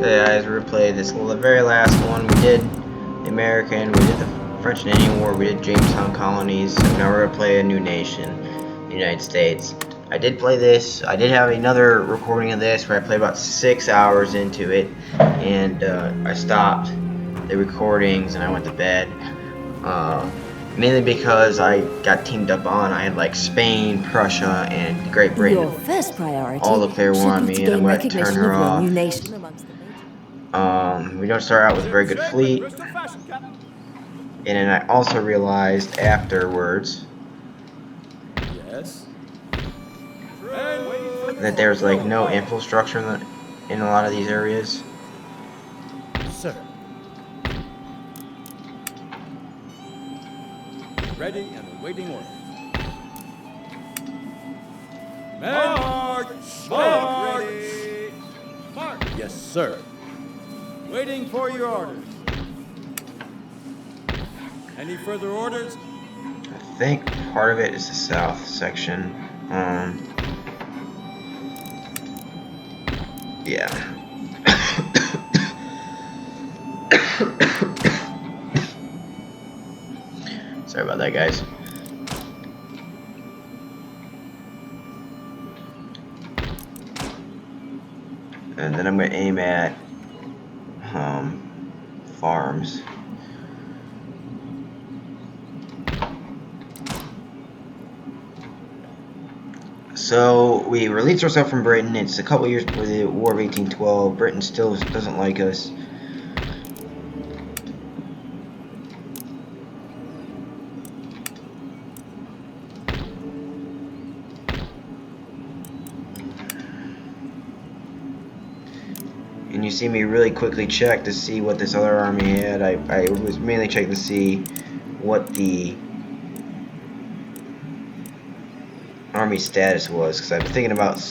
Okay guys, we're gonna play this the very last one. We did the American, we did the French and Indian War, we did Jamestown colonies, so now we're gonna play a new nation, the United States. I did play this. I did have another recording of this where I played about 6 hours into it, and I stopped the recordings and I went to bed. Mainly because I got teamed up on. I had like Spain, Prussia, and Great Britain. Your first priority all up there should on be to me, and I'm gain going to turn recognition her of your off. new nation amongst the major. We don't start out with a very good fleet, and then I also realized afterwards that there's like no infrastructure in a lot of these areas. Sir. Ready and awaiting orders. March! March! Ready! March! Yes, sir. Waiting for your orders. Any further orders? I think part of it is the south section. Yeah. Sorry about that, guys. And then I'm going to aim at farms. So we released ourselves from Britain. It's a couple years before the War of 1812. Britain still doesn't like us. And you see me really quickly check to see what this other army had. I was mainly checking to see what the army status was, because I'm thinking about,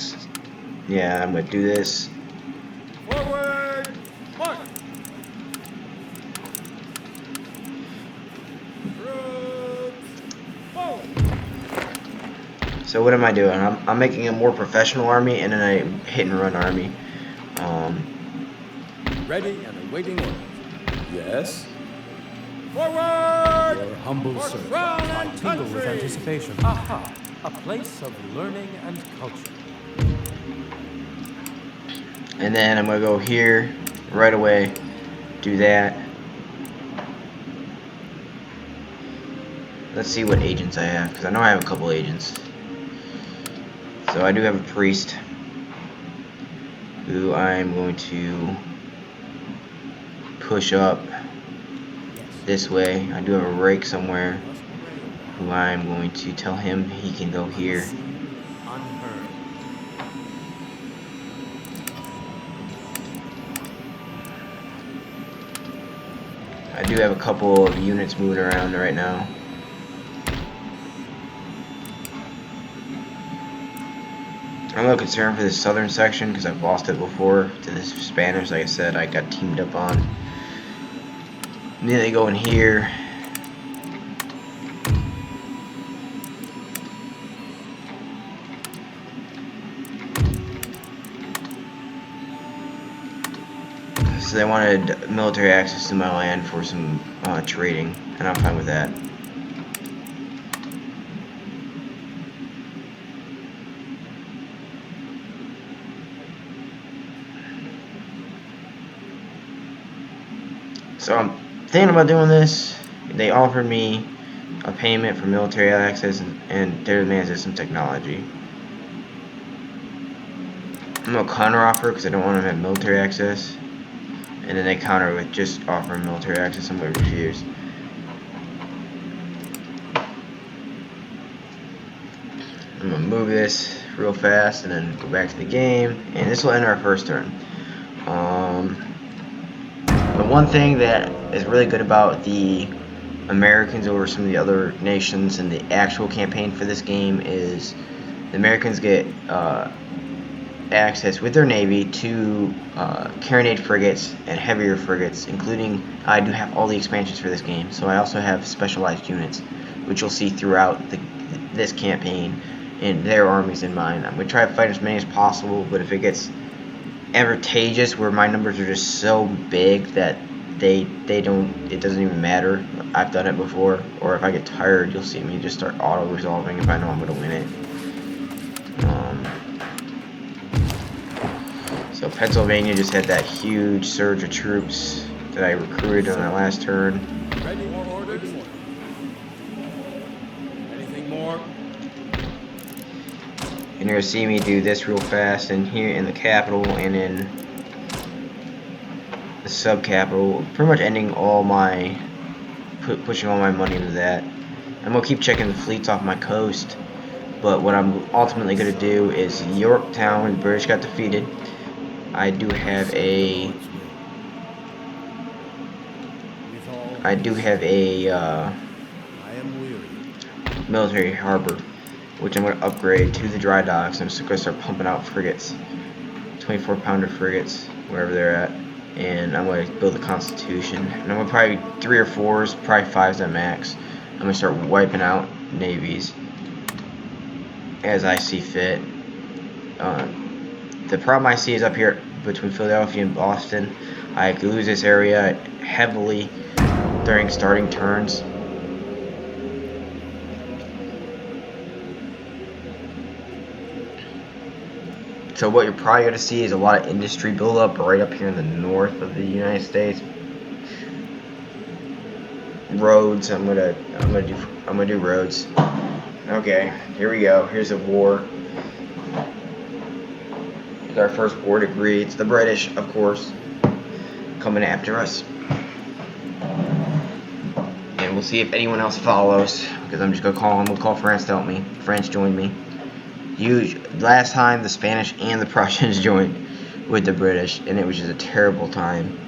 yeah, I'm going to do this. Forward! March! Troops! Forward! So what am I doing? I'm making a more professional army and then a hit and run army. Ready and awaiting orders. Yes. Forward! Your humble March servant. round I and tingle with country. anticipation. Aha! A place of learning and culture. And then I'm going to go here right away, do that. Let's see what agents I have, because I know I have a couple agents. So I do have a priest who I'm going to push up this way. I do have a rake somewhere who I'm going to tell him he can go here. I do have a couple of units moving around right now. I'm a little concerned for this southern section because I've lost it before to the Spanish. Like I said, I got teamed up on. And then they go in here. So they wanted military access to my land for some trading, and I'm fine with that. So I'm thinking about doing this. They offered me a payment for military access and their demands is some technology. I'm gonna counter offer because I don't want them to have military access. And then they counter with just offering military access. I'm going to refuse. I'm going to move this real fast and then go back to the game. And this will end our first turn. The one thing that is really good about the Americans over some of the other nations in the actual campaign for this game is the Americans get access with their navy to carronade frigates and heavier frigates, including I do have all the expansions for this game, so I also have specialized units, which you'll see throughout this campaign, and their armies in mine. I'm going to try to fight as many as possible, but if it gets advantageous where my numbers are just so big that it doesn't even matter. I've done it before, or if I get tired, you'll see me just start auto-resolving if I know I'm going to win it. So Pennsylvania just had that huge surge of troops that I recruited on that last turn. Ready for orders? Anything more? And you're going to see me do this real fast, and here in the capital and in the sub-capital, pretty much ending all my, pushing all my money into that. I'm going to keep checking the fleets off my coast, but what I'm ultimately going to do is Yorktown, when the British got defeated, I do have a military harbor, which I'm going to upgrade to the dry docks. I'm just going to start pumping out frigates, 24-pounder frigates, wherever they're at, and I'm going to build a Constitution. And I'm going to probably 3 or 4s, probably 5s at max. I'm going to start wiping out navies as I see fit. The problem I see is up here between Philadelphia and Boston. I lose this area heavily during starting turns. So what you're probably going to see is a lot of industry buildup right up here in the north of the United States. Roads. I'm gonna do roads. Okay, here we go. Here's a war. Here's our first war degree. It's the British, of course, coming after us. And we'll see if anyone else follows, because I'm just gonna call them. We'll call France to help me. France joined me. Last time the Spanish and the Prussians joined with the British, and it was just a terrible time.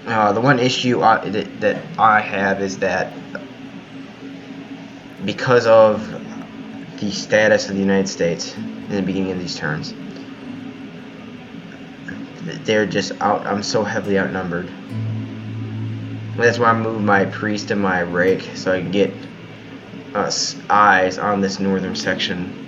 The one issue that I have is that because of the status of the United States in the beginning of these turns, they're just out. I'm so heavily outnumbered. That's why I moved my priest and my rake so I can get eyes on this northern section.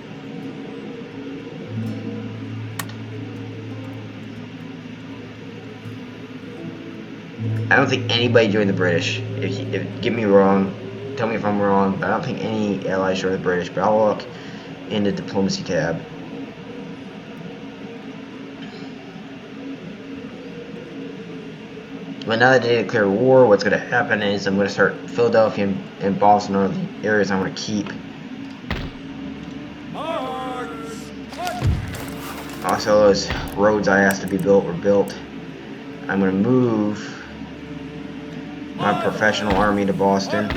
I don't think anybody joined the British. Get me wrong, tell me if I'm wrong, but I don't think any allies joined the British. But I'll look in the diplomacy tab. But now that they declare war, what's going to happen is I'm going to start Philadelphia and Boston are the areas I'm going to keep. Also, those roads I asked to be built were built. I'm going to move my professional army to Boston.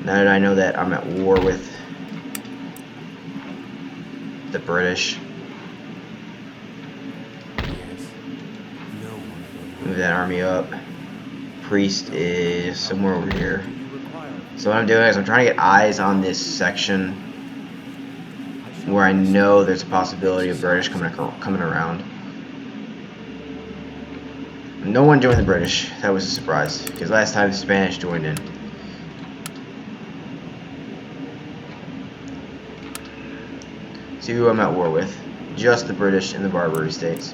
Now that I know that I'm at war with the British. Move that army up. Priest is somewhere over here. So what I'm doing is I'm trying to get eyes on this section where I know there's a possibility of British coming around. No one joined the British. That was a surprise, because last time the Spanish joined in. See who I'm at war with. Just the British and the Barbary States.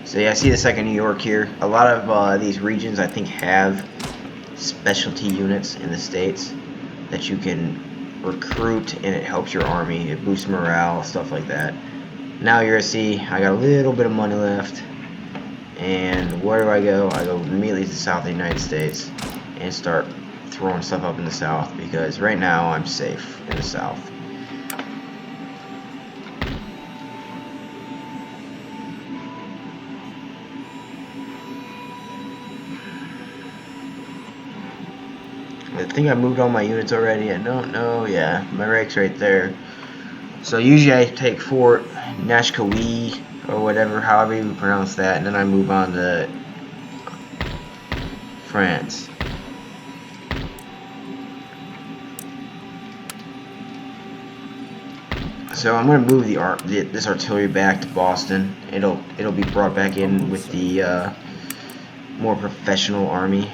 So yeah, I see the 2nd New York here. A lot of these regions I think have specialty units in the states that you can recruit, and it helps your army. It boosts morale, stuff like that. Now you're gonna see I got a little bit of money left, and where do I go? I go immediately to the south of the United States and start throwing stuff up in the south, because right now I'm safe in the south. I think I moved all my units already. I don't know. Yeah, my rake's right there. So usually I take Fort Nashkawi or whatever, however you pronounce that, and then I move on to France. So I'm going to move this artillery back to Boston. It'll be brought back in with the more professional army.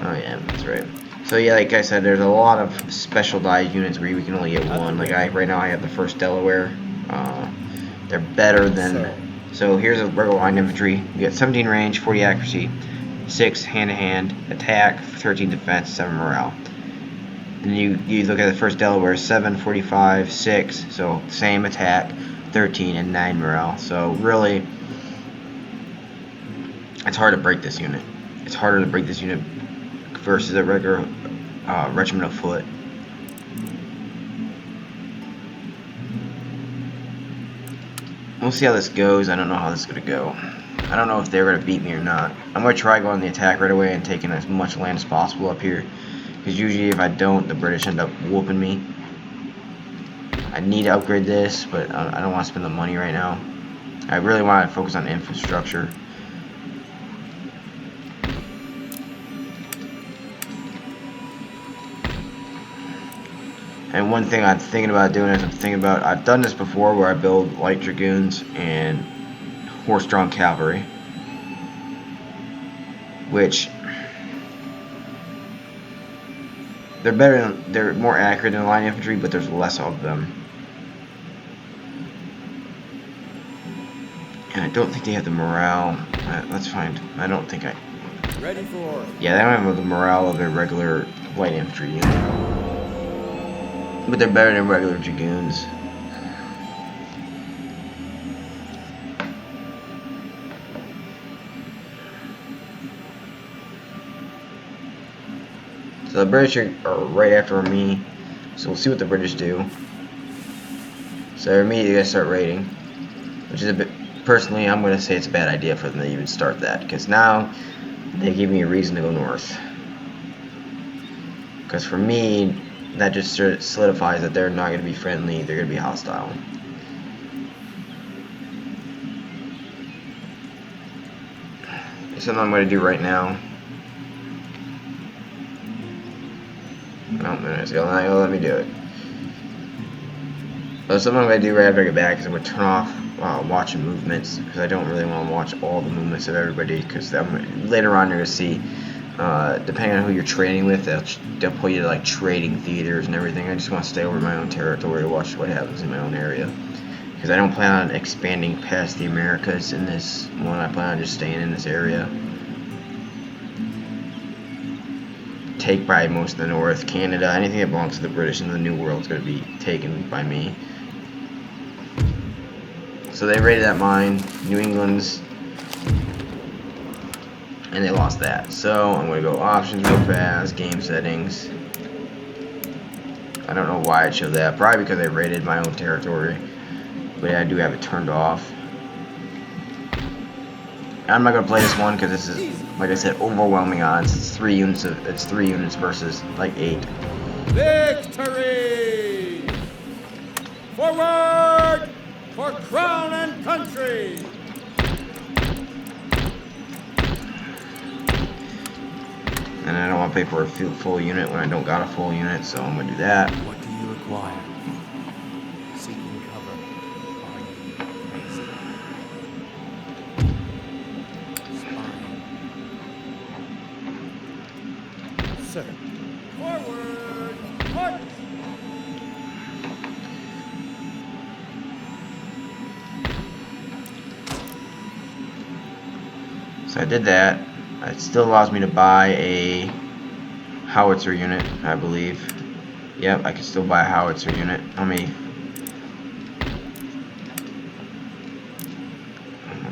Oh yeah, that's right. So yeah, like I said, there's a lot of specialized units where we can only get one. Like right now I have the 1st Delaware. They're better than. So here's a regular line infantry. You get 17 range, 40 accuracy, 6 hand-to-hand attack, 13 defense, 7 morale. And you look at the 1st Delaware, 7, 45, 6. So same attack, 13 and 9 morale. So really, it's hard to break this unit. It's harder to break this unit versus a regular regiment of foot. We'll see how this goes. I don't know how this is going to go. I don't know if they're going to beat me or not. I'm going to try going on the attack right away and taking as much land as possible up here. Because usually if I don't, the British end up whooping me. I need to upgrade this, but I don't want to spend the money right now. I really want to focus on infrastructure. And one thing I'm thinking about doing is I've done this before where I build light dragoons and horse-drawn cavalry, which they're more accurate than line infantry, but there's less of them. And I don't think they have the morale. Let's find. I don't think I. Ready for. Yeah, they don't have the morale of a regular light infantry unit. But they're better than regular dragoons. So the British are right after me. So we'll see what the British do. So they're immediately going to start raiding. Which is a bit... Personally, I'm going to say it's a bad idea for them to even start that. Because now, they give me a reason to go north. Because for me, that just solidifies that they're not going to be friendly, they're going to be hostile. It's something I'm going to do right now. Oh, it's going to let me do it. So something I'm going to do right after I get back is I'm going to turn off watching movements, because I don't really want to watch all the movements of everybody, because later on you're going to see, depending on who you're trading with, they'll put you to like trading theaters and everything. I just want to stay over my own territory to watch what happens in my own area, because I don't plan on expanding past the Americas in this one. I plan on just staying in this area. Take by most of the North, Canada, anything that belongs to the British in the New World is going to be taken by me. So they raided that mine, New England's, and they lost that. So I'm going to go options real fast, game settings. I don't know why it showed that, probably because I raided my own territory, but yeah, I do have it turned off. I'm not going to play this one because this is, like I said, overwhelming odds. It's 3 units versus like 8. Victory! Forward for crown and country! And I don't want to pay for a full unit when I don't got a full unit, so I'm going to do that. What do you require? Seeking cover. Are you crazy? Spying. Sir. Forward! March! So I did that. It still allows me to buy a howitzer unit, I believe. Yep, I can still buy a howitzer unit. I'll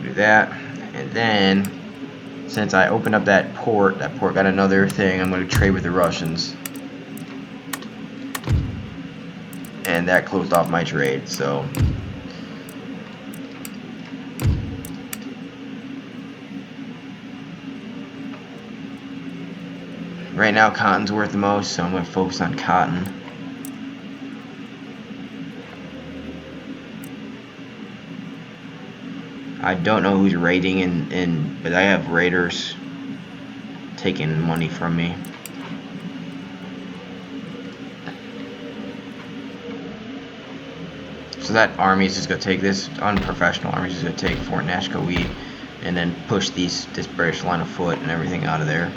do that. And then, since I opened up that port got another thing. I'm going to trade with the Russians. And that closed off my trade, so... Right now, cotton's worth the most, so I'm going to focus on cotton. I don't know who's raiding, but I have raiders. taking money from me. So that army is just gonna take this unprofessional army is just gonna take Fort Nashkoe and then push this British line of foot and everything out of there.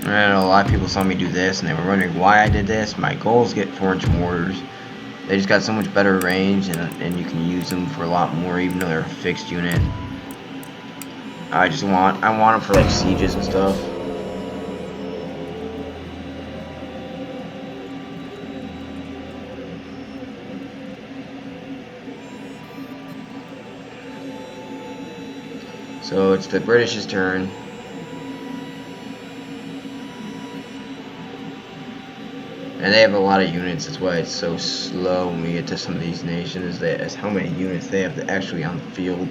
And a lot of people saw me do this and they were wondering why I did this. My goal is to get 4-inch mortars. They just got so much better range and you can use them for a lot more even though they're a fixed unit. I want them for like sieges and stuff. So it's the British's turn. And they have a lot of units, that's why it's so slow when we get to some of these nations, as how many units they have actually on the field.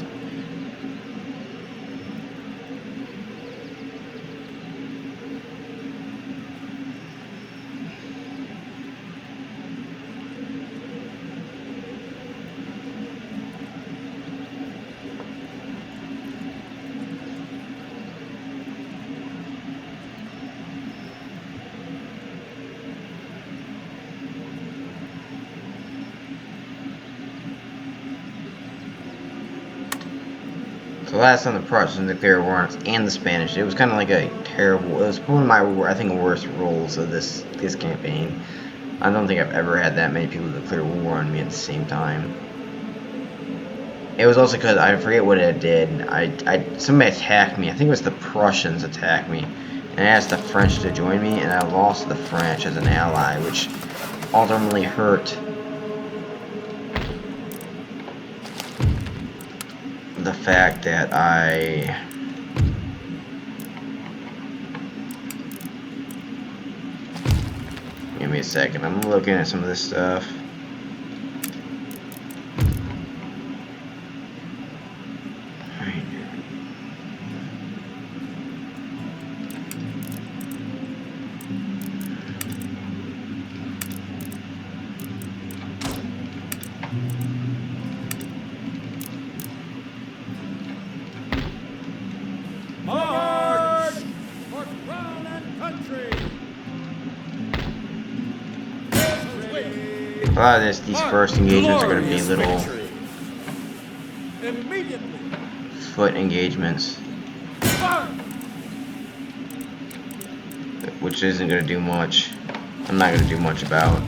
So last time the Prussians declared war on us and the Spanish, it was kind of like a terrible, it was one of my, I think, worst rolls of this campaign. I don't think I've ever had that many people declare war on me at the same time. It was also because, I forget what it did, somebody attacked me, I think it was the Prussians attacked me, and I asked the French to join me, and I lost the French as an ally, which ultimately hurt the fact that give me a second, I'm looking at some of this stuff. March for crown and country. A lot of these first engagements are going to be little foot engagements, which isn't going to do much. I'm not going to do much about.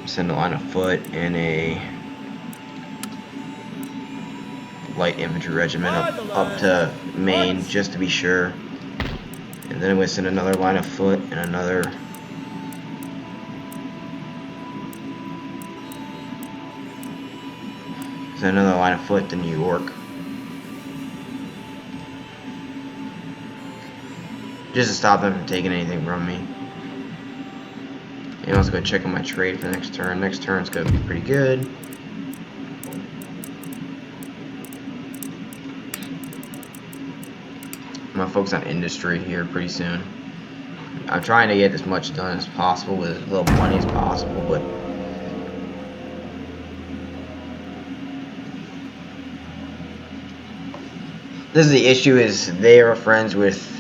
Send a line of foot and a light infantry regiment up to Maine just to be sure, and then I'm going to send another line of foot and another line of foot to New York, just to stop them from taking anything from me. And also go check on my trade for next turn. Next turn's gonna be pretty good. I'm gonna focus on industry here pretty soon. I'm trying to get as much done as possible with as little money as possible, but this is the issue, is they are friends with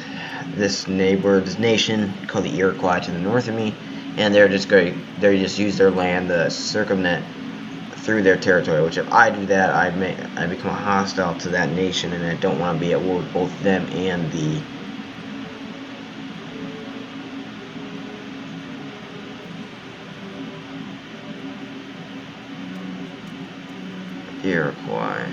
this nation called the Iroquois to the north of me, and they just use their land to circumvent through their territory, which if I do that, I become hostile to that nation, and I don't want to be at war with both them and the Iroquois.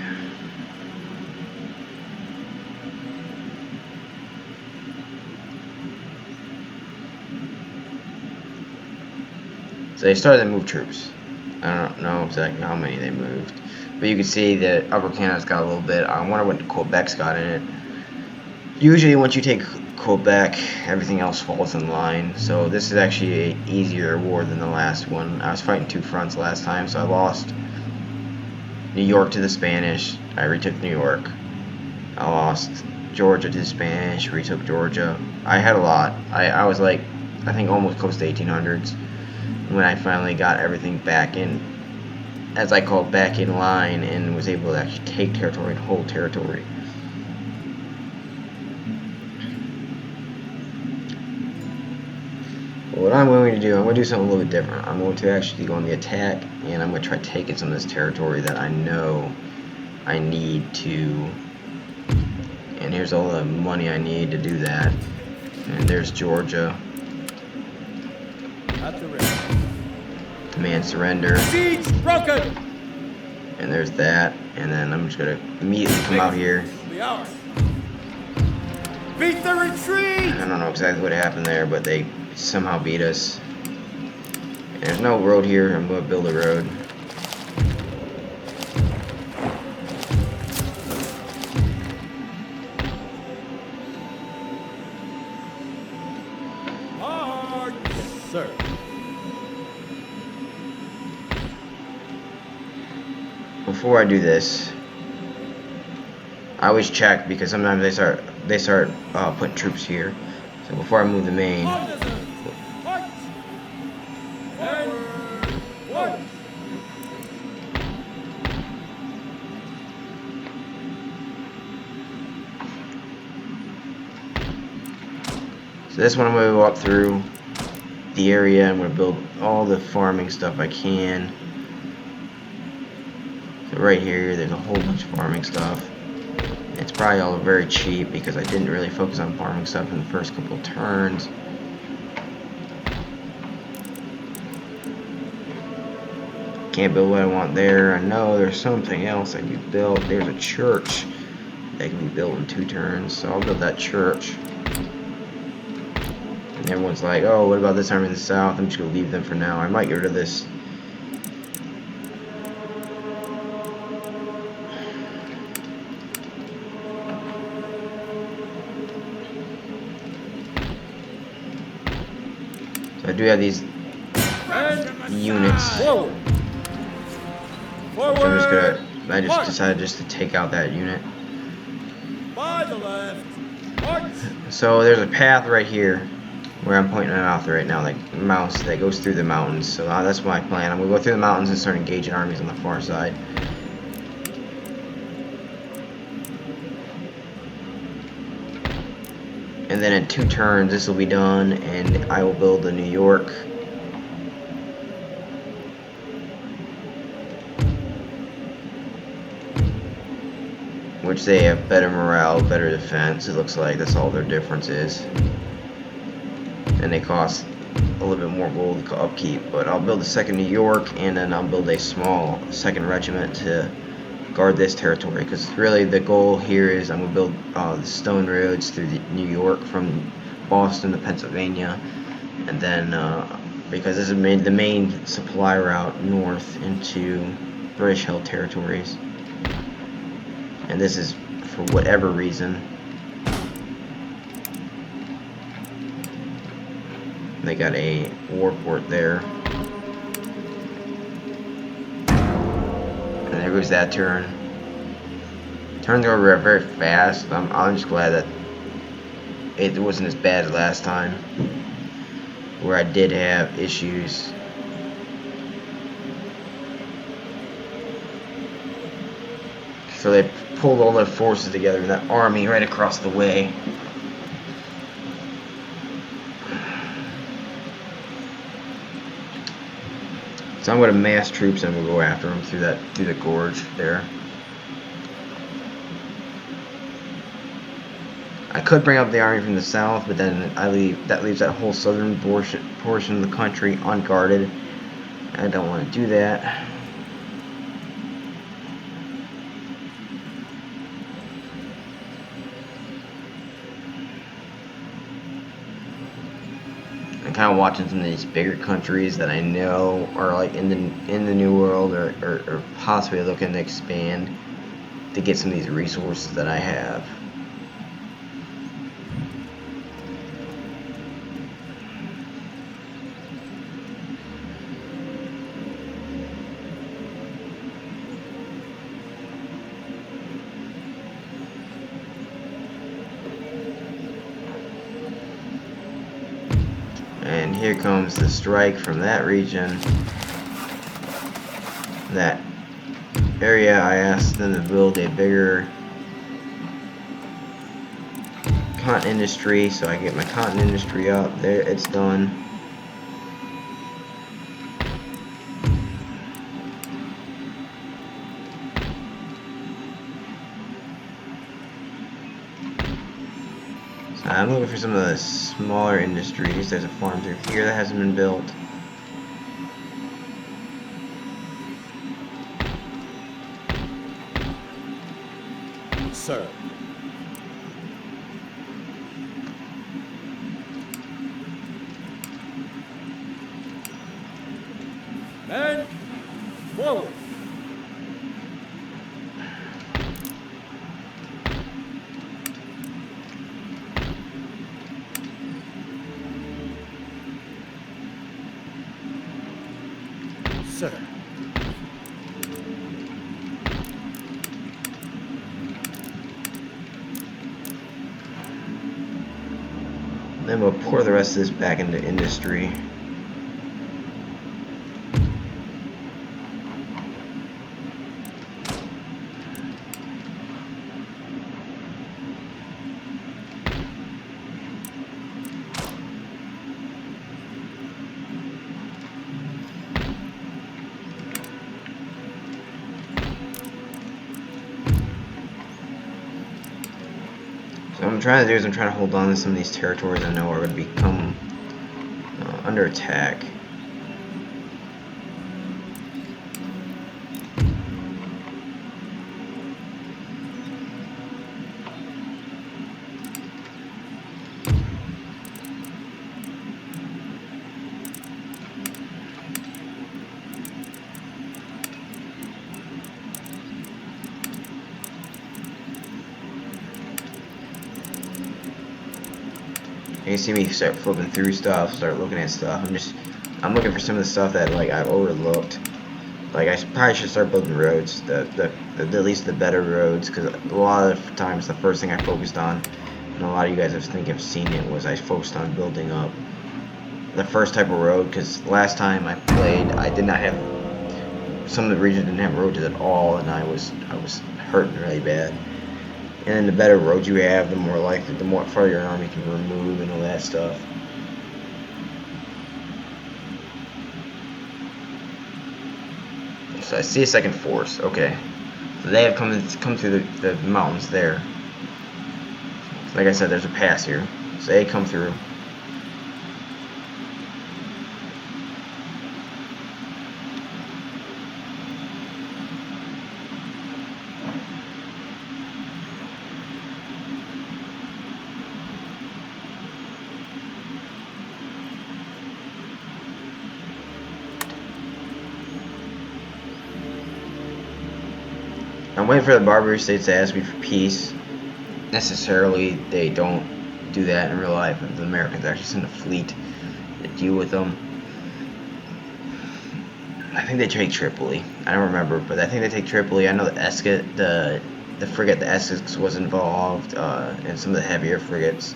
So they started to move troops. I don't know exactly how many they moved, but you can see that Upper Canada's got a little bit. I wonder what Quebec's got in it. Usually once you take Quebec, everything else falls in line. So this is actually an easier war than the last one. I was fighting two fronts last time, so I lost New York to the Spanish. I retook New York. I lost Georgia to the Spanish, retook Georgia. I had a lot. I was like, I think almost close to 1800s when I finally got everything back in, as I call it, back in line, and was able to actually take territory and hold territory. But what I'm going to do, I'm going to do something a little bit different. I'm going to actually go on the attack, and I'm going to try taking some of this territory that I know I need to. And here's all the money I need to do that. And there's Georgia. At the ready. Command surrender. Siege broken. And there's that. And then I'm just going to immediately come out here. The hour. Beat the retreat. I don't know exactly what happened there, but they somehow beat us. And there's no road here. I'm going to build a road. March. Yes, sir. Before I do this, I always check because sometimes they start putting troops here. So before I move the main, March. Forward. so this one I'm going to go up through the area. I'm going to build all the farming stuff I can. So right here, there's a whole bunch of farming stuff. It's probably all very cheap because I didn't really focus on farming stuff in the first couple of turns. Can't build what I want there. I know there's something else I can build. There's a church that can be built in 2 turns, so I'll build that church. And everyone's like, oh, what about this army in the south? I'm just going to leave them for now. I might get rid of this. So I do have these units. Forward. Forward. So I'm just gonna, I just decided just to take out that unit. By the left. March. So there's a path right here where I'm pointing it out right now, like mouse that goes through the mountains. So that's my plan. I'm gonna go through the mountains and start engaging armies on the far side. And then in 2 turns this will be done, and I will build the New York. Which they have better morale, better defense. It looks like that's all their difference is. And they cost a little bit more gold to upkeep. But I'll build a 2nd New York, and then I'll build a small 2nd regiment to guard this territory. Because really the goal here is I'm going to build the stone roads through New York from Boston to Pennsylvania. And then because this is the main supply route north into British held territories. And this is for whatever reason. They got a warport there. And there goes that turn. Turns over very fast. I'm just glad that it wasn't as bad as last time, where I did have issues. So they pulled all their forces together in that army right across the way. So I'm going to mass troops and we'll go after them through the gorge there. I could bring up the army from the south, but then that leaves that whole southern portion of the country unguarded. I don't want to do that. I'm kind of watching some of these bigger countries that I know are like in the New World or possibly looking to expand to get some of these resources that I have. And here comes the strike from that region. That area, I asked them to build a bigger cotton industry, so I get my cotton industry up. There, it's done. So I'm looking for some of the smaller industries. There's a farm through here that hasn't been built. Sir. Men, forward. Sir. Then we'll pour the rest of this back into industry. So what I'm trying to do is I'm trying to hold on to some of these territories I know are going to become under attack. You see me start flipping through stuff, start looking at stuff. I'm looking for some of the stuff that like I've overlooked. Like I probably should start building roads, at least the better roads, because a lot of times the first thing I focused on, and a lot of you guys have seen it, was I focused on building up the first type of road. Because last time I played, I did not have, some of the regions didn't have roads at all, and I was hurting really bad. And then the better roads you have, the more likely, the more farther your army can remove and all that stuff. So I see a second force. Okay, so they have come through the mountains there. So like I said, there's a pass here, so they come through. I'm waiting for the Barbary states to ask me for peace. Necessarily, they don't do that in real life. The Americans actually send a fleet to deal with them. I think they take Tripoli. I don't remember, but I think they take Tripoli. I know the frigate, the Essex, was involved, and some of the heavier frigates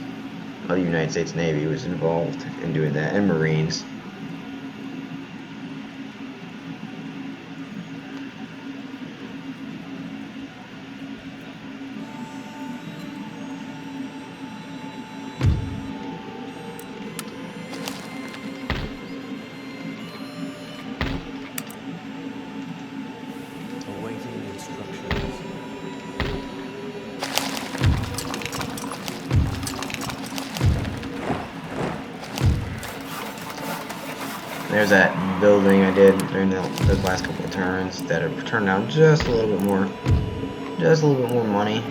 of the United States Navy was involved in doing that, and Marines. Awaiting instructions. There's that building I did during those last couple of turns that have turned out just a little bit more money.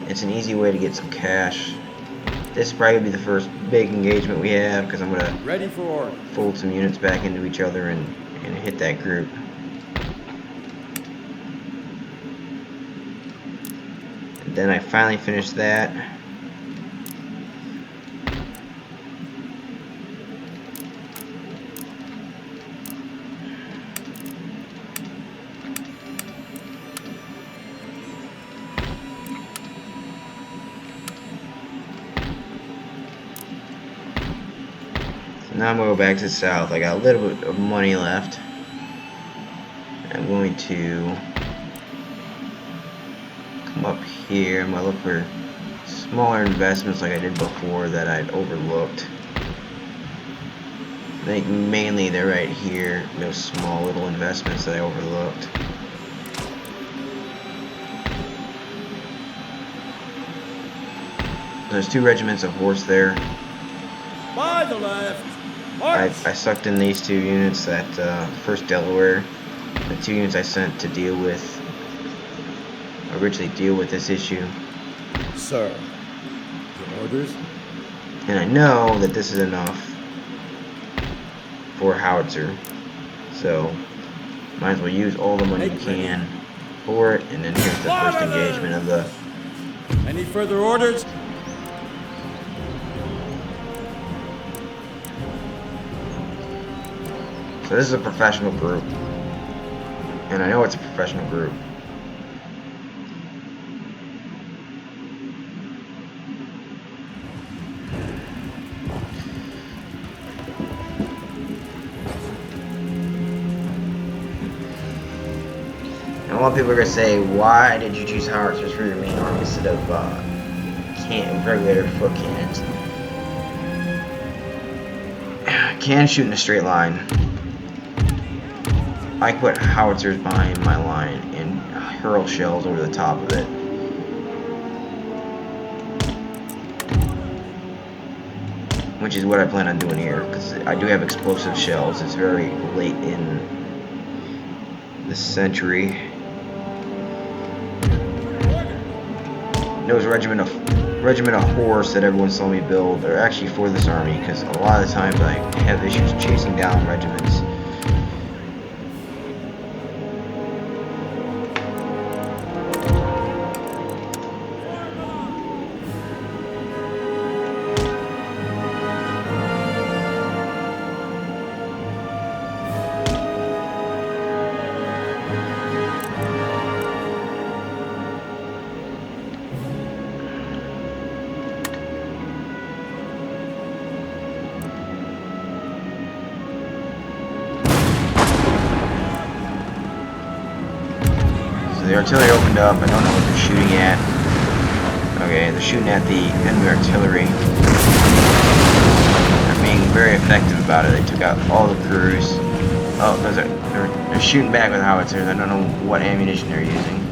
It's an easy way to get some cash. This is probably gonna be the first big engagement we have, because I'm gonna Ready for order. fold some units back into each other and hit that group. And then I finally finished that. Now I'm going to go back to the south. I got a little bit of money left. I'm going to come up here. I'm going to look for smaller investments like I did before that I'd overlooked. I think mainly they're right here. Those small little investments that I overlooked. There's 2 regiments of horse there. By the left. March. I sucked in these 2 units that 1st Delaware. The 2 units I sent to originally deal with this issue. Sir. Your orders? And I know that this is enough for a howitzer. So, might as well use all the money you can for it. And then here's the first engagement of the... Any further orders? So this is a professional group. And I know it's a professional group. And a lot of people are going to say, why did you choose howitzers for your main army instead of regular foot cannons? Cannons shoot in a straight line. I put howitzers behind my line and hurl shells over the top of it. Which is what I plan on doing here, because I do have explosive shells. It's very late in the century. Those regiment of horse that everyone saw me build are actually for this army, because a lot of the times I have issues chasing down regiments. The artillery opened up. I don't know what they're shooting at. Okay, they're shooting at the enemy artillery. They're being very effective about it. They took out all the crews. Oh, they're shooting back with howitzers. I don't know what ammunition they're using.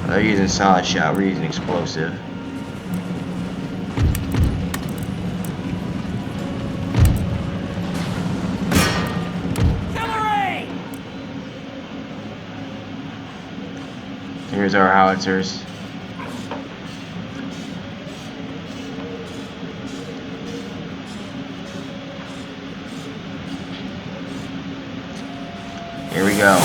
They're using solid shot. We're using explosive. Here's our howitzers. Here we go.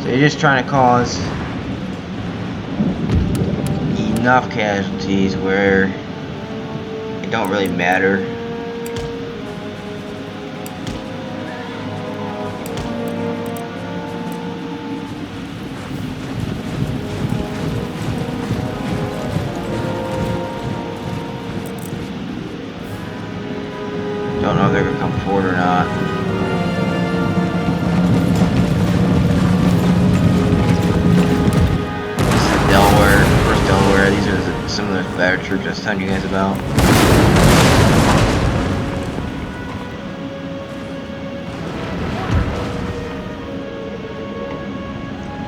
You're just trying to cause enough casualties where it don't really matter. Don't know if they're gonna come forward or not. These are some of those battered troops I was telling you guys about.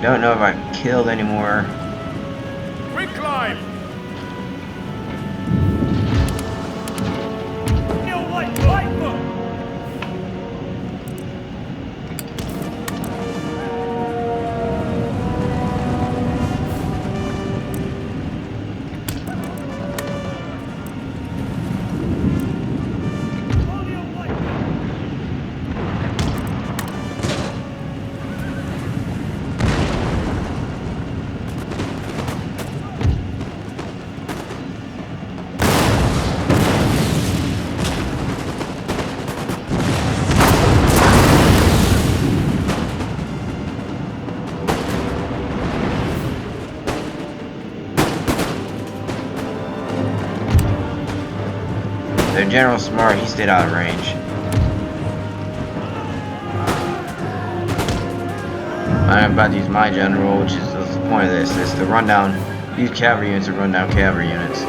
Don't know if I killed any more. Quick climb. General's smart, he stayed out of range. I'm about to use my general, which is the point of this, is to run down, use cavalry units to run down cavalry units.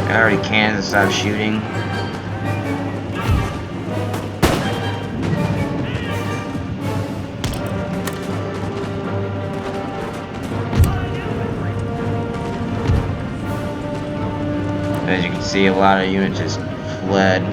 I already canned and stopped shooting. As you can see, a lot of units just fled.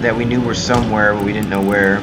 that we knew were somewhere, but we didn't know where.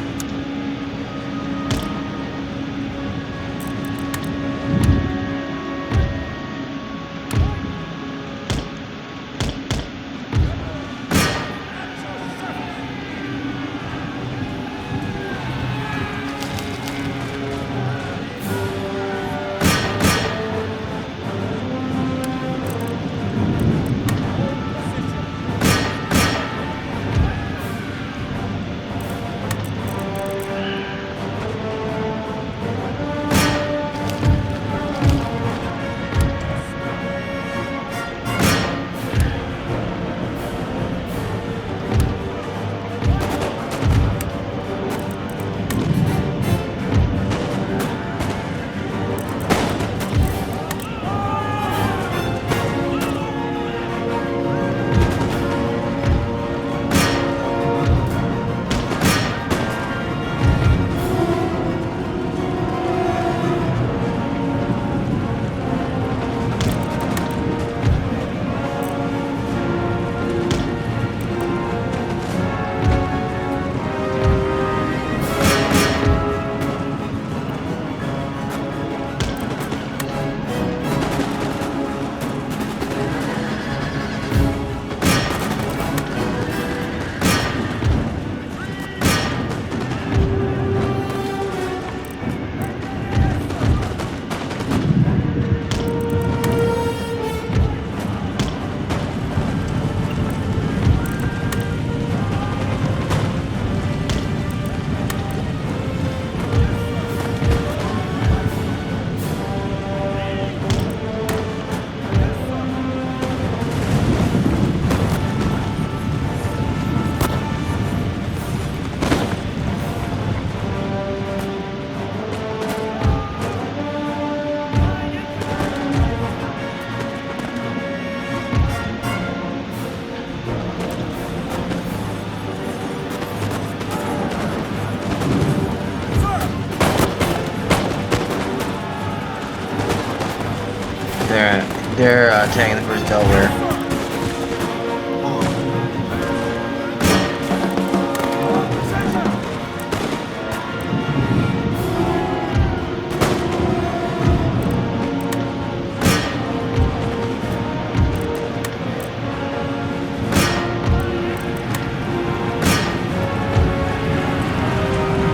They're attacking the first Delaware.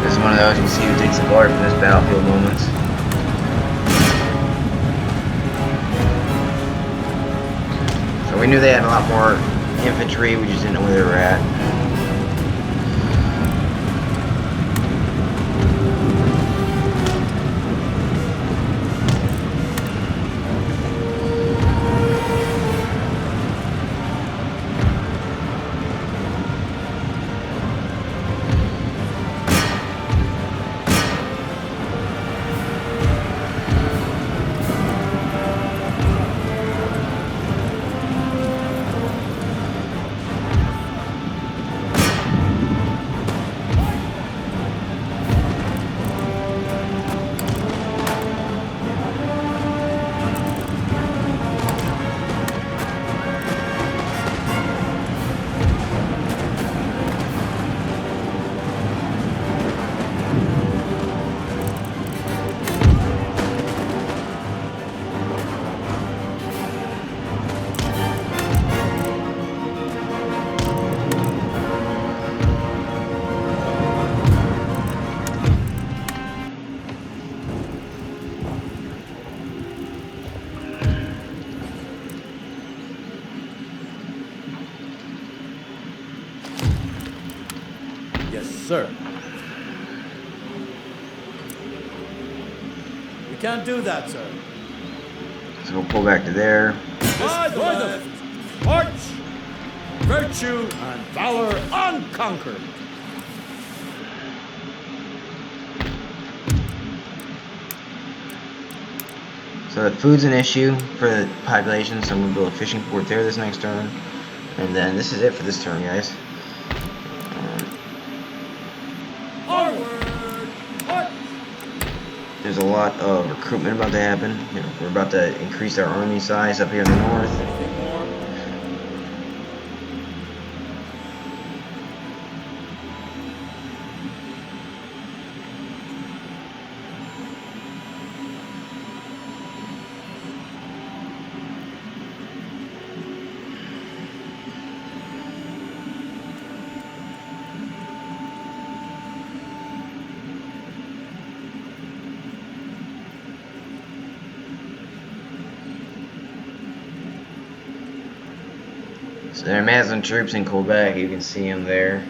This is one of those you can see who takes the guard from this battlefield moments. We knew they had a lot more infantry, we just didn't know where they were at. Yes, sir. We can't do that, sir. So we'll pull back to there. By the left, march! Virtue and valor unconquered! So the food's an issue for the population, so I'm going to build a fishing port there this next turn. And then this is it for this turn, guys. There's a lot of recruitment about to happen. You know, we're about to increase our army size up here in the north. So they're massing troops in Quebec. You can see them there.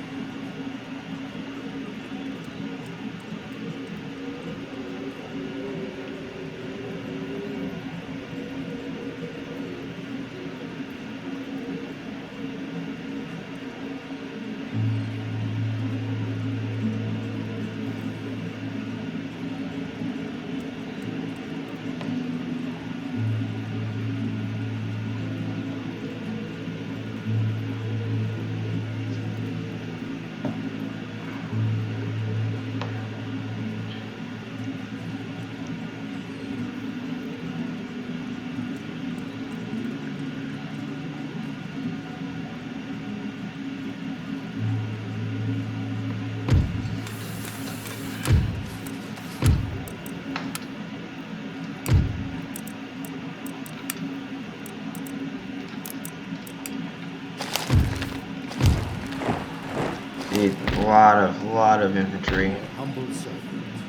A lot of infantry. Humble servant.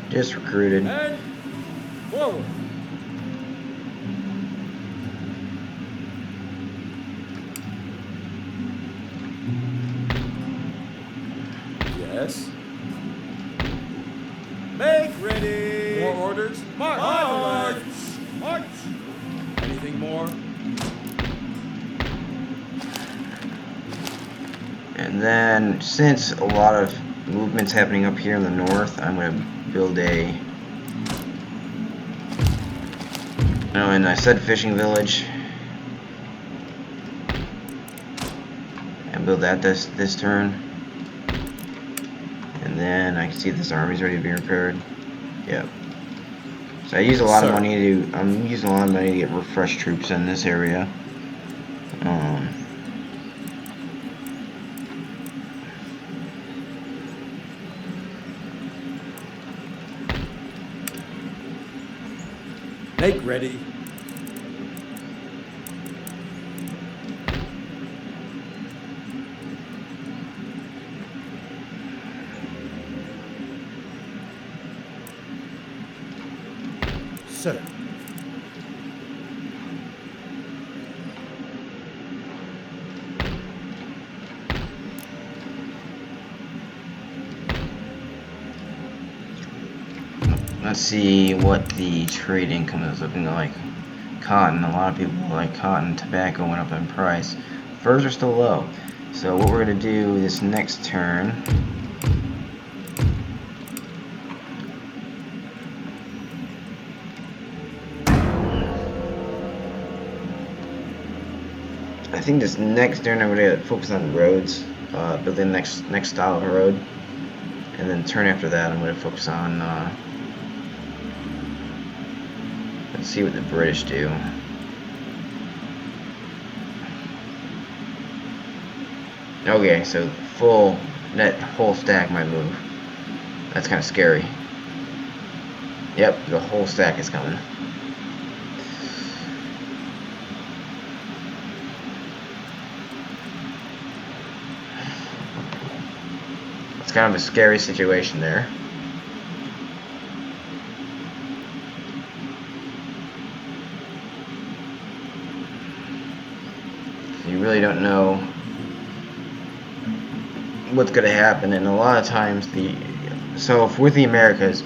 Just recruited. And forward. Yes. Make ready. More orders. March. March. March. Anything more? And then, since a lot of movement's happening up here in the north, I'm going to build a... Oh, and I said fishing village. And build that this turn. And then I can see this army's ready to be repaired. Yep. So I use a lot of money to... I'm using a lot of money to get refreshed troops in this area. Make ready. Sir. Let's see what the trade income is looking like. Cotton, a lot of people like cotton. Tobacco went up in price. Furs are still low. So what we're going to do this next turn... I think this next turn I'm going to focus on roads. Build the next style of road. And then turn after that I'm going to focus on... let's see what the British do. Okay, so that whole stack might move. That's kind of scary. Yep, the whole stack is coming. It's kind of a scary situation there. You really don't know what's going to happen, and a lot of times so if with the Americas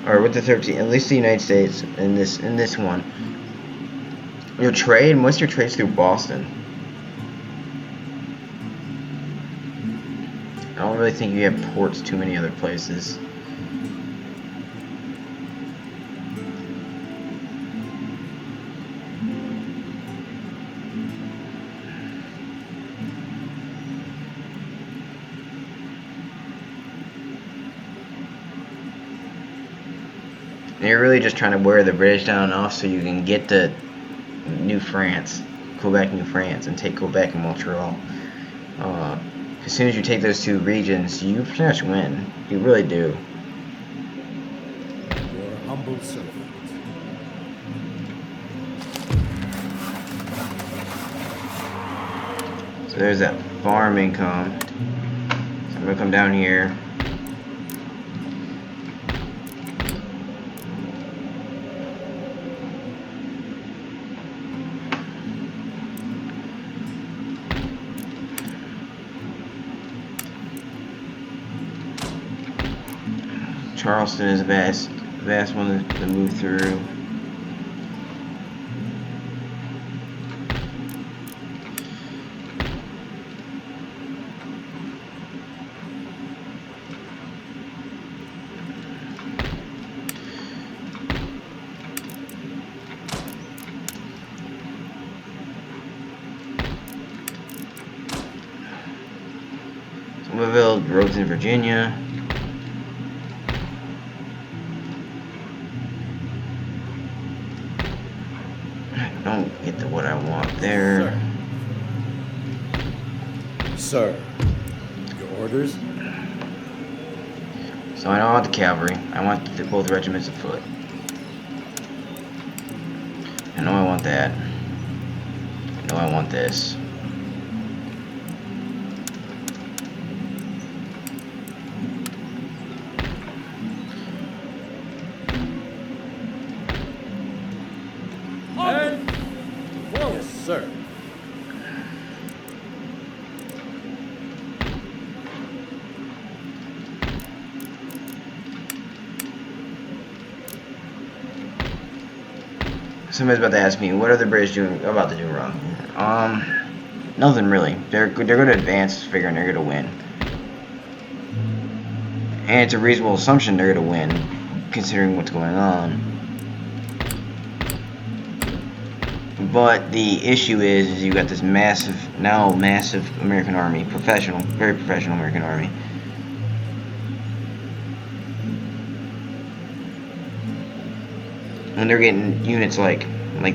or with the 13, at least the United States in this one, you'll trade. Most of your trades through Boston. I don't really think you have ports too many other places. And you're really just trying to wear the British down enough so you can get to New France, Quebec, New France, and take Quebec and Montreal. As soon as you take those two regions, you pretty much win. You really do. Your humble servant. So there's that farm income. So I'm gonna come down here. Charleston is a vast one to move through. Somerville, roads in Virginia. I don't get to what I want there. Sir, your orders? So I don't want the cavalry. I want both regiments of foot. I know I want that. I know I want this. Yes, sir. Somebody's about to ask me, what are the British doing about to do wrong? Nothing really. They're going to advance, figuring they're going to win. And it's a reasonable assumption they're going to win, considering what's going on. But the issue is you got this massive American army, very professional American army. And they're getting units like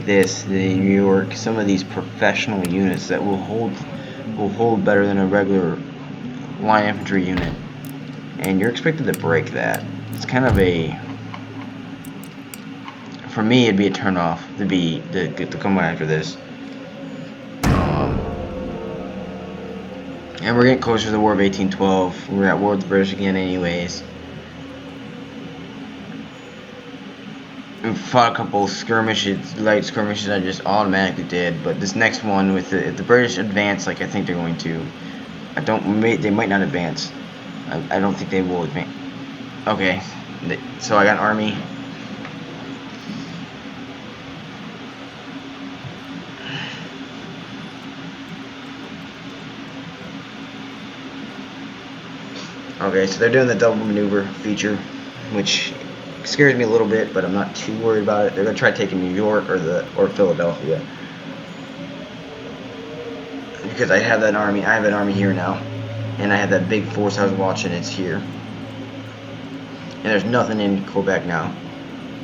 this, the New York, some of these professional units that will hold better than a regular line infantry unit. And you're expected to break that. It's kind of a, for me, it'd be a turnoff to come after this. And we're getting closer to the War of 1812. We're at war with the British again, anyways. We fought a couple skirmishes, light skirmishes. I just automatically did, but this next one, with if the British advance, like I think they're going to, they might not advance. I don't think they will advance. Okay, so I got an army. Okay, so they're doing the double maneuver feature, which scares me a little bit, but I'm not too worried about it. They're gonna try taking New York or Philadelphia, because I have that army. I have an army here now, and I have that big force I was watching. It's here, and there's nothing in Quebec now.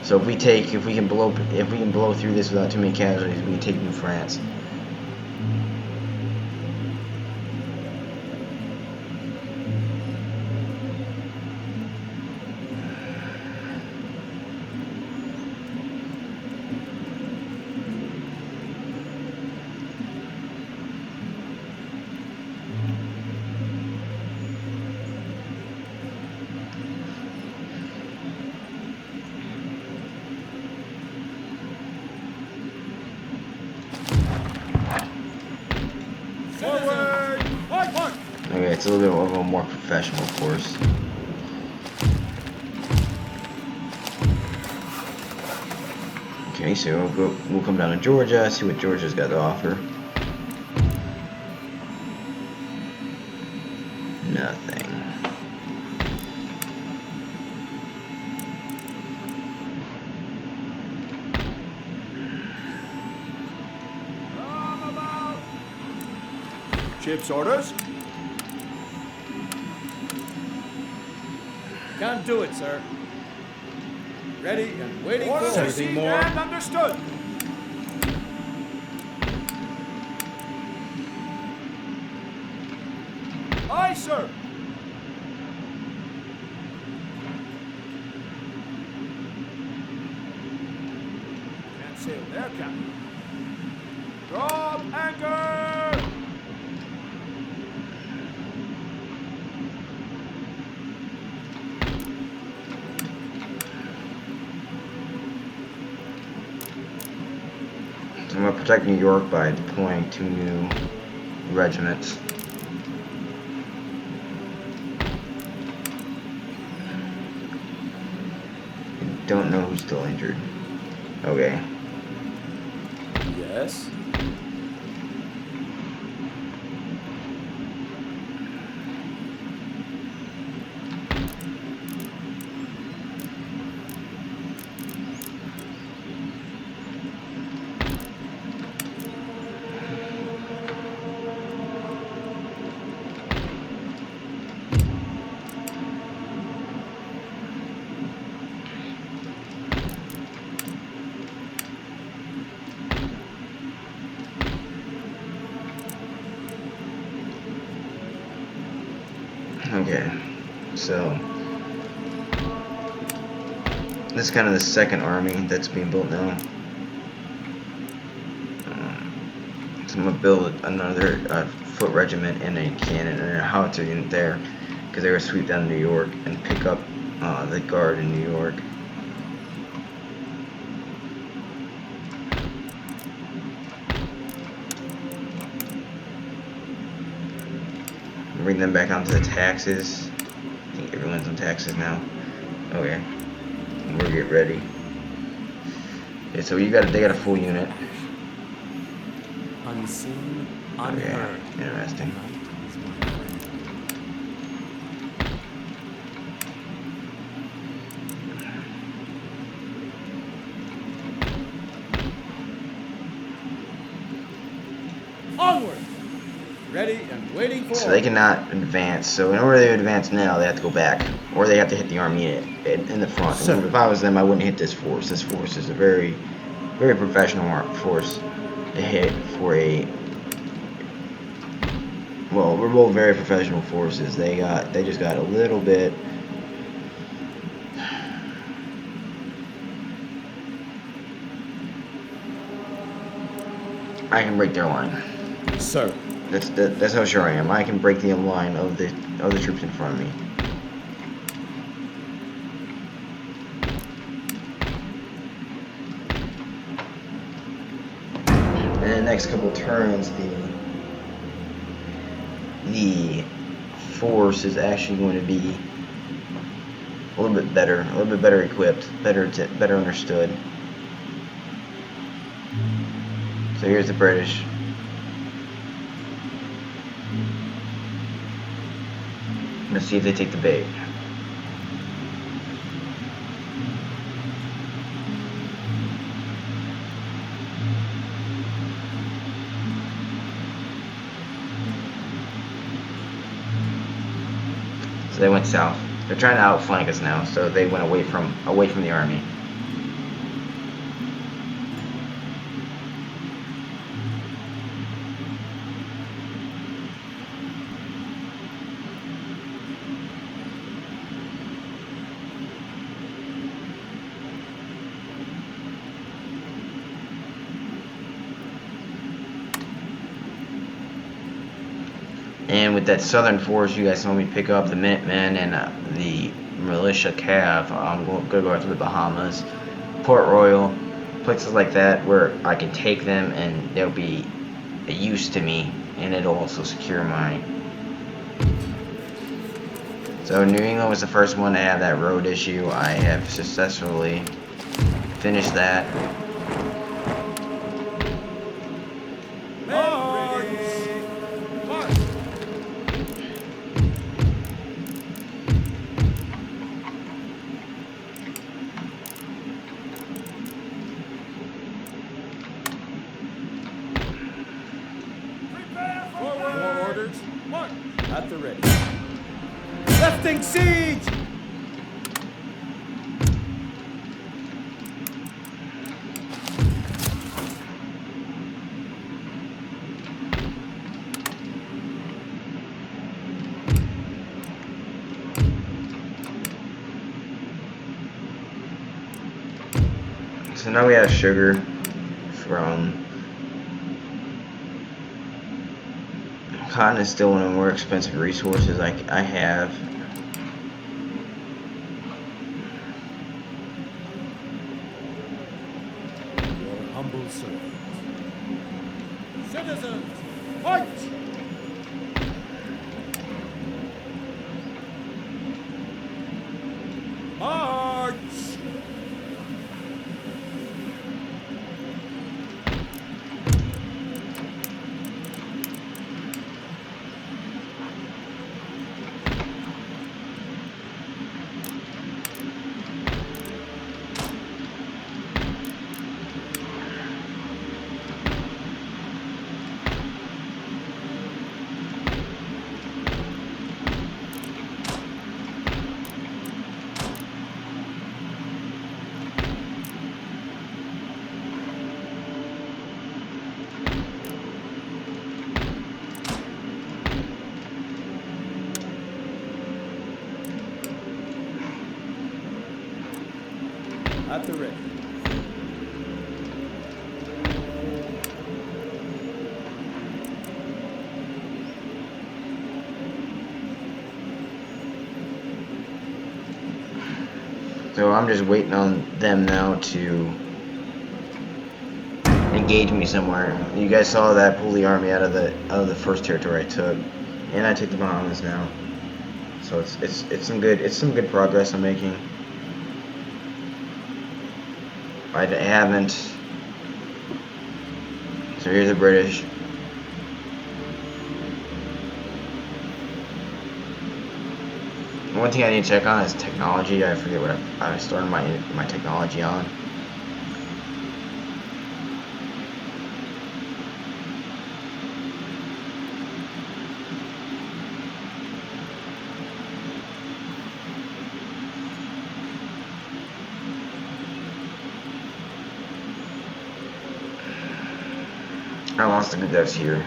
So if we can blow through this without too many casualties, we can take New France. Okay, it's a little bit of a more professional course. Okay, so we'll come down to Georgia, see what Georgia's got to offer. Nothing. Ship's orders? Can't do it, sir. Ready and waiting for Orders orders. received and understood. Aye, sir. Can't sail there, Captain. Drop anchor! I'm going to protect New York by deploying 2 new regiments. don't know who's still injured. Okay. Yes. Okay, so this is kind of the second army that's being built now. So I'm gonna build another foot regiment and a cannon and a howitzer unit there, because they're gonna sweep down New York and pick up the guard in New York. Bring them back onto the taxes. I think everyone's on taxes now. Okay, we'll get ready. Okay, so they got a full unit. Unseen, unheard. Okay, interesting. Night is my friend. Onward! Ready and waiting for So they cannot advance. So in order to advance now, they have to go back, or they have to hit the army in the front. Sir. If I was them, I wouldn't hit this force. This force is a very, very professional force to hit for a. Well, we're both very professional forces. They just got a little bit. I can break their line. Sir. That's how sure I am. I can break the line of the troops in front of me. And in the next couple turns, the force is actually going to be a little bit better equipped, better understood. So here's the British. Let's see if they take the bait. So they went south. They're trying to outflank us now, so they went away from the army. And with that southern force, you guys saw me pick up the Minutemen and the militia cav. I'm going to go after the Bahamas, Port Royal, places like that where I can take them and they'll be a use to me, and it'll also secure my. So New England was the first one to have that road issue. I have successfully finished that. At the ready. Lifting siege! So now we have sugar from. Cotton is still one of the more expensive resources I have. Your humble servant. Citizens, fight! March! At the ready. So I'm just waiting on them now to engage me somewhere. You guys saw that pull the army out of the first territory I took, and I took the Bahamas now. So it's some good progress I'm making. I haven't. So here's the British. One thing I need to check on is technology. I forget what I started my technology on. I lost the good that's here.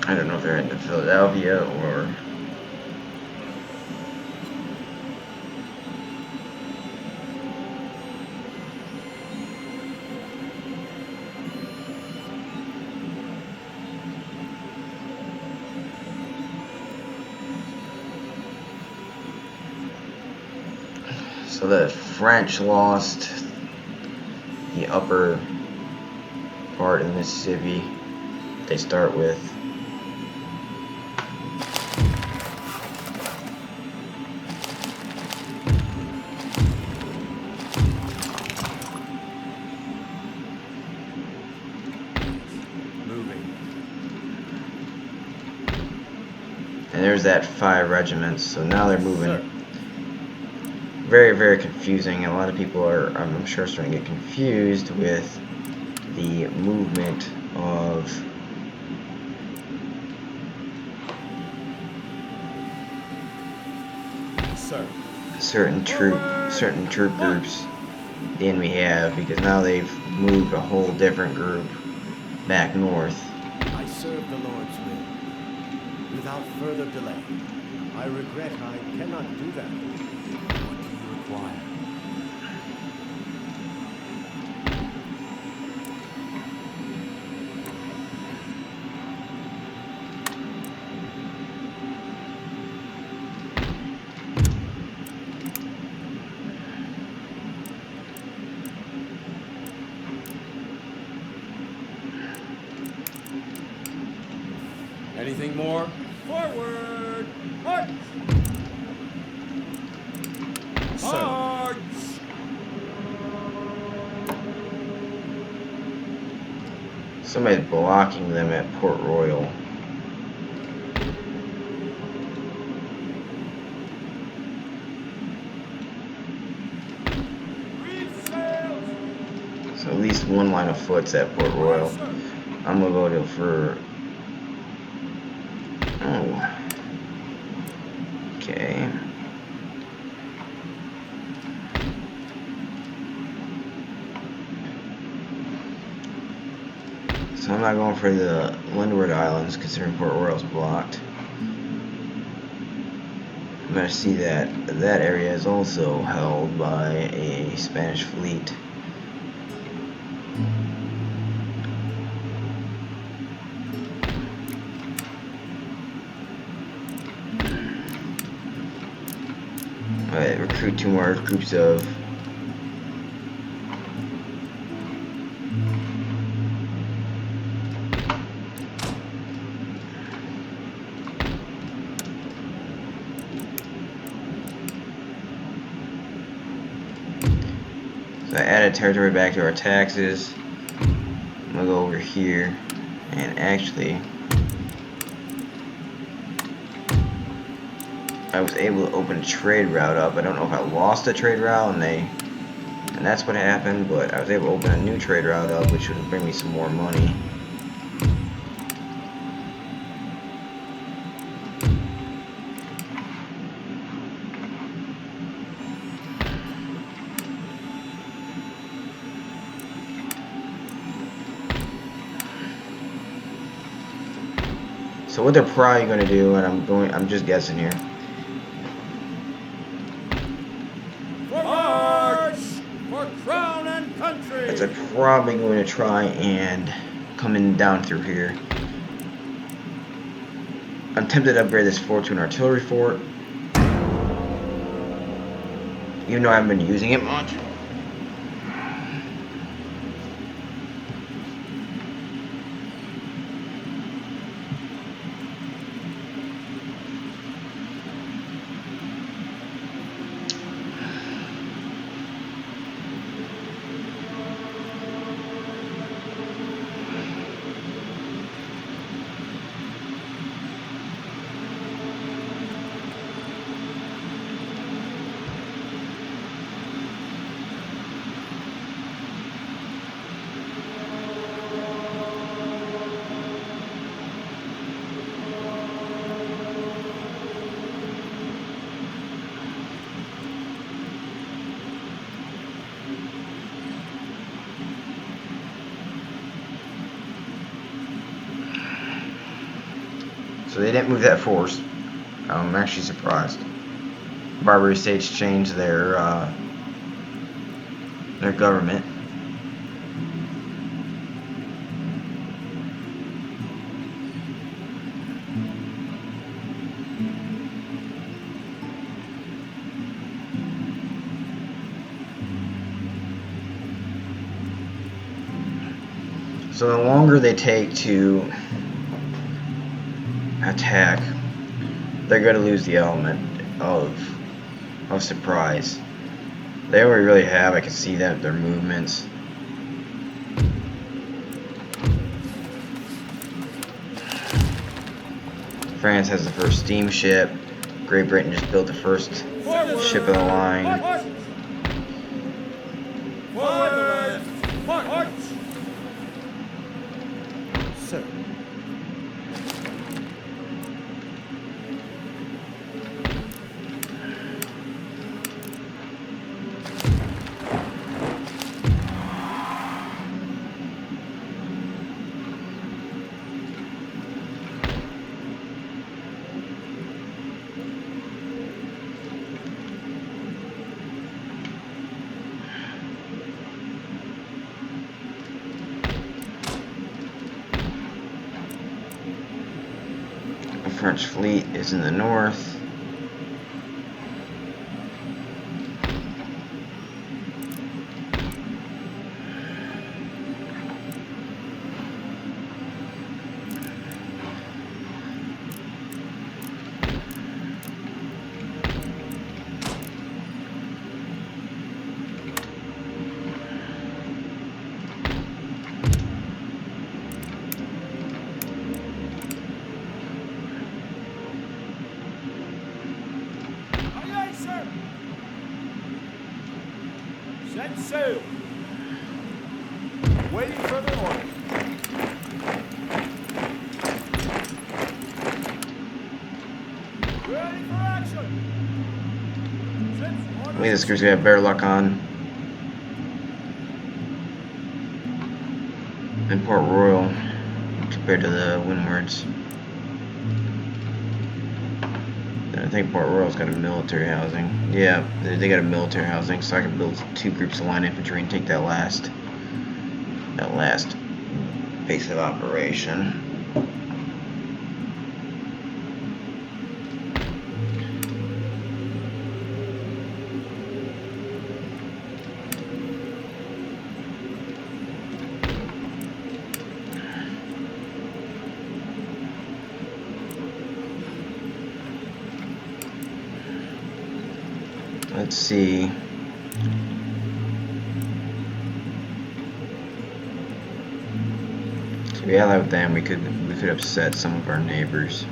I don't know if they're in Philadelphia or. So the French lost the upper part of the Mississippi. They start with. Moving. And there's that 5 regiments. So now they're moving. Very, very confusing. A lot of people are, I'm sure, starting to get confused with the movement of certain troop groups the enemy have, because now they've moved a whole different group back north. I serve the Lord's will without further delay. I regret I cannot do that. What do you require? Anything more? Forward! March! March! Somebody's blocking them at Port Royal. So at least one line of foot's at Port Royal. I'm gonna go to for. Oh. Okay. So I'm not going for the Windward Islands, considering Port Royal's blocked. I'm gonna see that that area is also held by a Spanish fleet. Alright, recruit 2 more groups of. So I added territory back to our taxes. I'm gonna go over here and actually I was able to open a trade route up. I don't know if I lost a trade route and that's what happened, but I was able to open a new trade route up, which would bring me some more money. So what they're probably going to do, and I'm just guessing here. March for crown and country. Is they're probably going to try and come in down through here. I'm tempted to upgrade this fort to an artillery fort, even though I haven't been using it much. So they didn't move that force. I'm actually surprised. Barbary states changed their government. So the longer they take to attack, they're going to lose the element of surprise. They don't really have. I can see that their movements. France has the first steamship. Great Britain just built the first ship of the line. Forward. March. Sir. The French fleet is in the north. Aye, sir. Set sail. Waiting further order. Ready for action. I think this crew's gonna have better luck on in Port Royal compared to the Windwards. I think Port Royal's got a military housing. Yeah, they got a military housing, so I can build 2 groups of line infantry and take that last base of operation. Let's see. If we ally with them, we could upset some of our neighbors.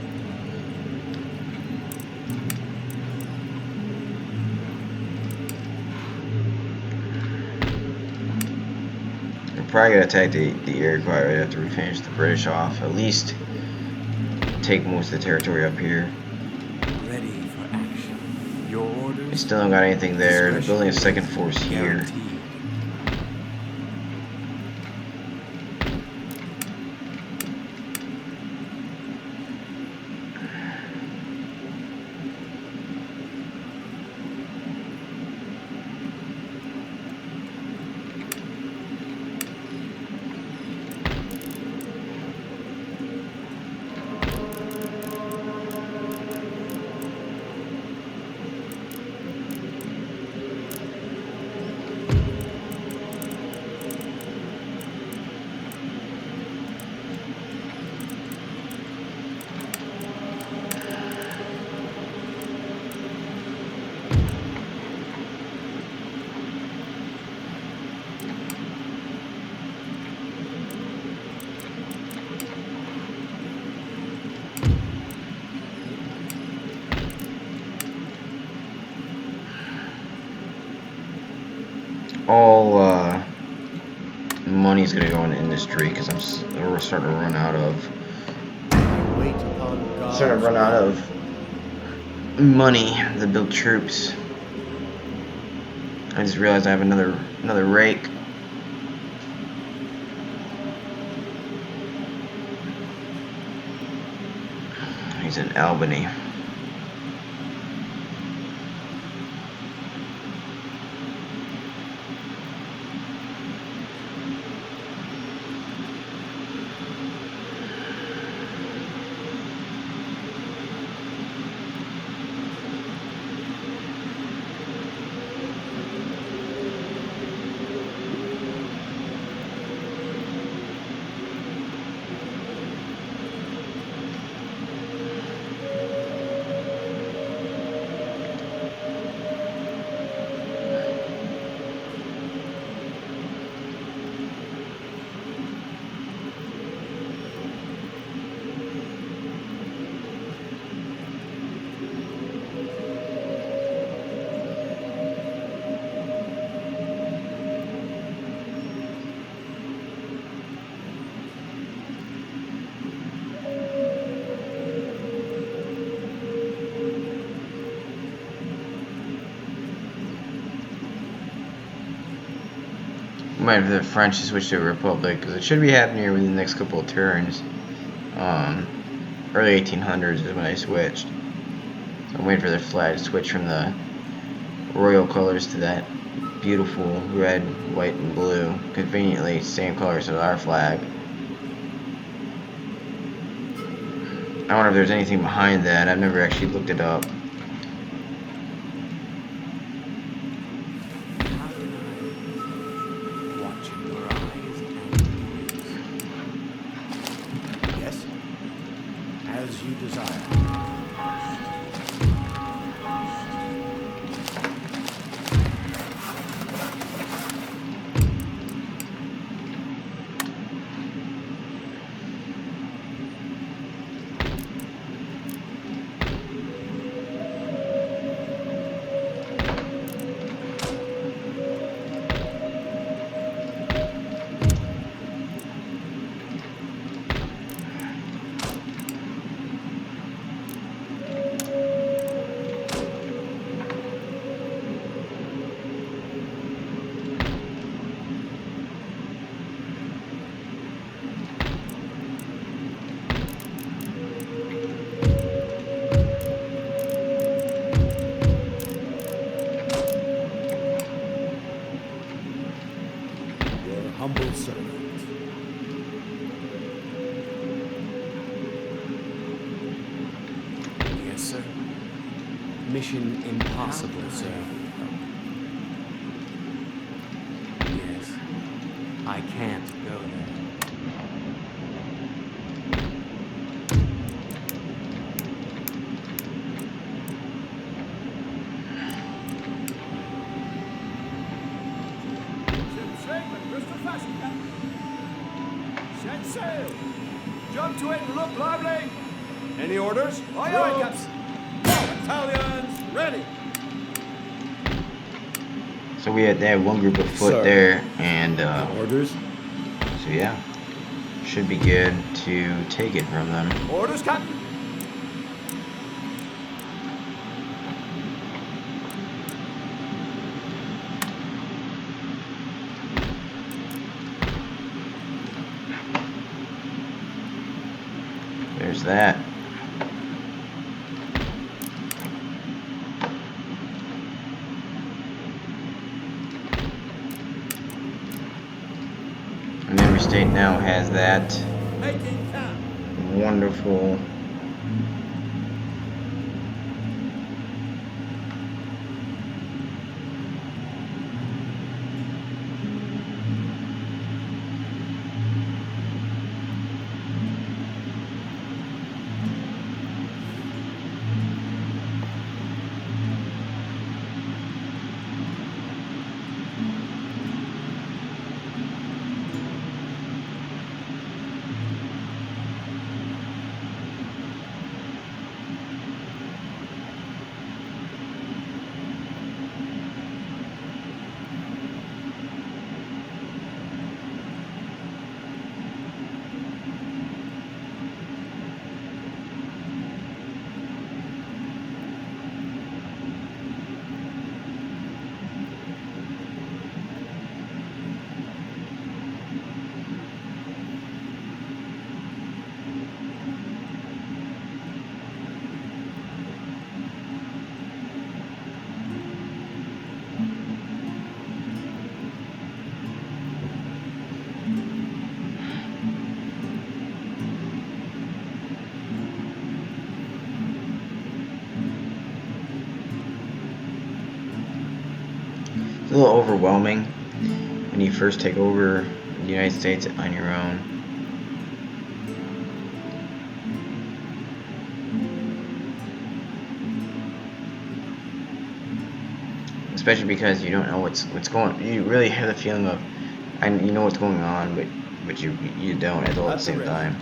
We're probably gonna attack the Iroquois right after we finish the British off. At least take most of the territory up here. Ready for action. Your orders. They still don't got anything there. They're building a second force here. Guaranteed. all money's gonna go in industry because we're starting to run out of. Wait upon God. Starting to run out of money to build troops. I just realized I have another rake. He's in Albany. Might have the French to switch to a republic because it should be happening within the next couple of turns. Early 1800s is when I switched. So I'm waiting for their flag to switch from the royal colors to that beautiful red, white, and blue. Conveniently, same colors as our flag. I wonder if there's anything behind that. I've never actually looked it up. Yes, as you desire. Humble servant. Yes, sir. Mission impossible, sir. Yes. I can't go there. Set sail! Jump to it and look lively! Any orders? Aye, aye, Captain. Battalions, ready! So they had one group of foot Sir. there, and Orders? so yeah, should be good to take it from them. Orders, Captain! There's that. And every state now has that Making camp! wonderful little overwhelming when you first take over the United States on your own. Especially because you don't know what's going. You really have the feeling of, and you know what's going on, but you don't at all at the same time.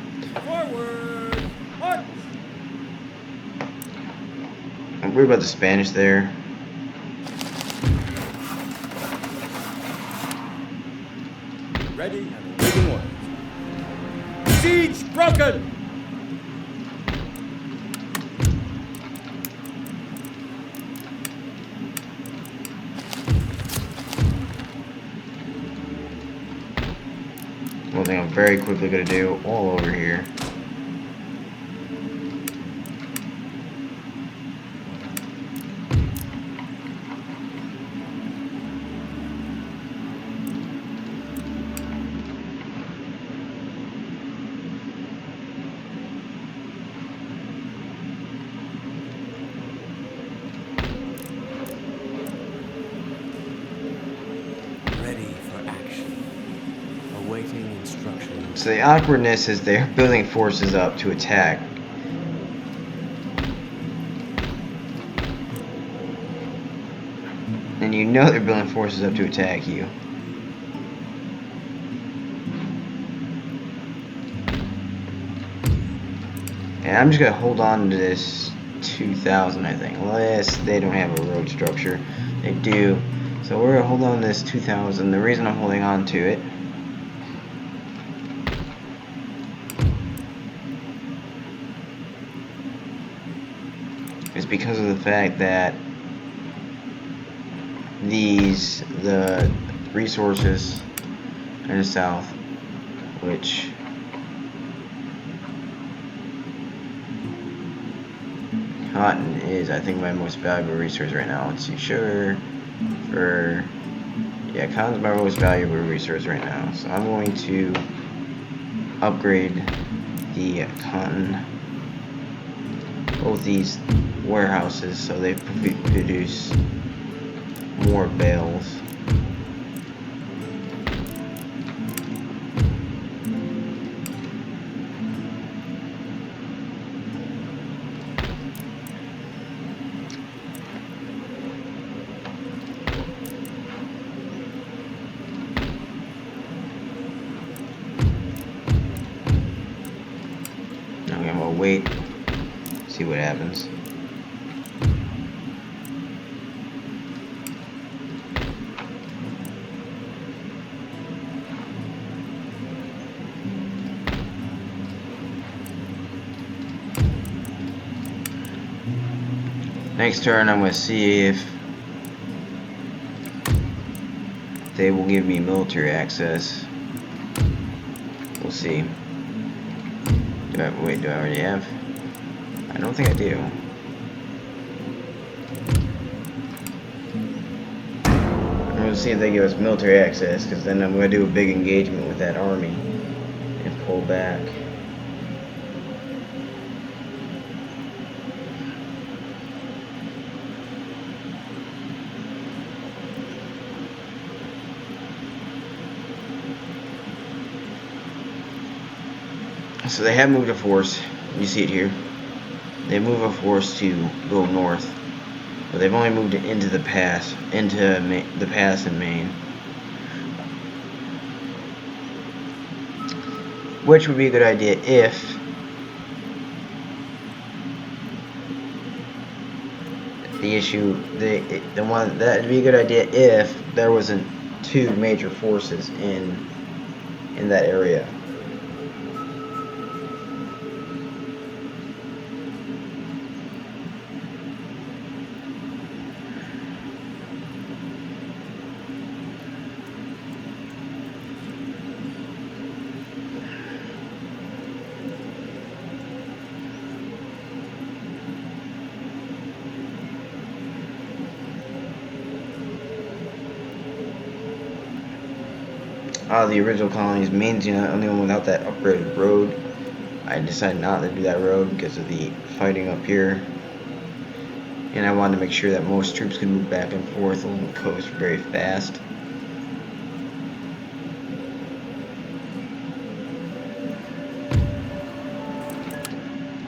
Forward! March! I'm worried about the Spanish there. Ready and awaiting orders. Siege broken! One thing I'm very quickly going to do all over here. Ready for action. Awaiting instructions. So the awkwardness is they're building forces up to attack. And you know they're building forces up to attack you. And I'm just going to hold on to this 2,000, I think. Unless they don't have a road structure. They do. So we're going to hold on to this 2,000. The reason I'm holding on to it is because of the fact that the resources in the south, which cotton is, I think, my most valuable resource right now. Let's see, sugar yeah, cotton's my most valuable resource right now. So I'm going to upgrade the cotton, both these warehouses, so they produce more bales. Okay, I'm gonna wait, see what happens. Next turn, I'm going to see if they will give me military access. We'll see. Do I already have? I don't think I do. I'm going to see if they give us military access, because then I'm going to do a big engagement with that army and pull back. So they have moved a force. You see it here. They move a force to go north, but they've only moved it into the pass, the pass in Maine, which would be a good idea if that'd be a good idea if there wasn't two major forces in that area. The original colonies, Maine's the only one without that upgraded road. I decided not to do that road because of the fighting up here and I wanted to make sure that most troops could move back and forth along the coast very fast.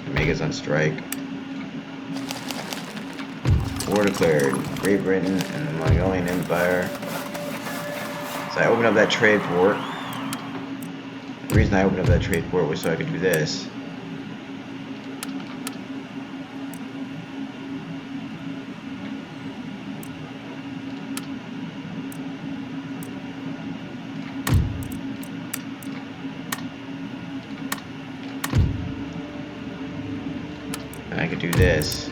Omega's on strike. War declared. Great Britain and the Mongolian Empire. So I opened up that trade port. The reason I opened up that trade port was so I could do this. And I could do this.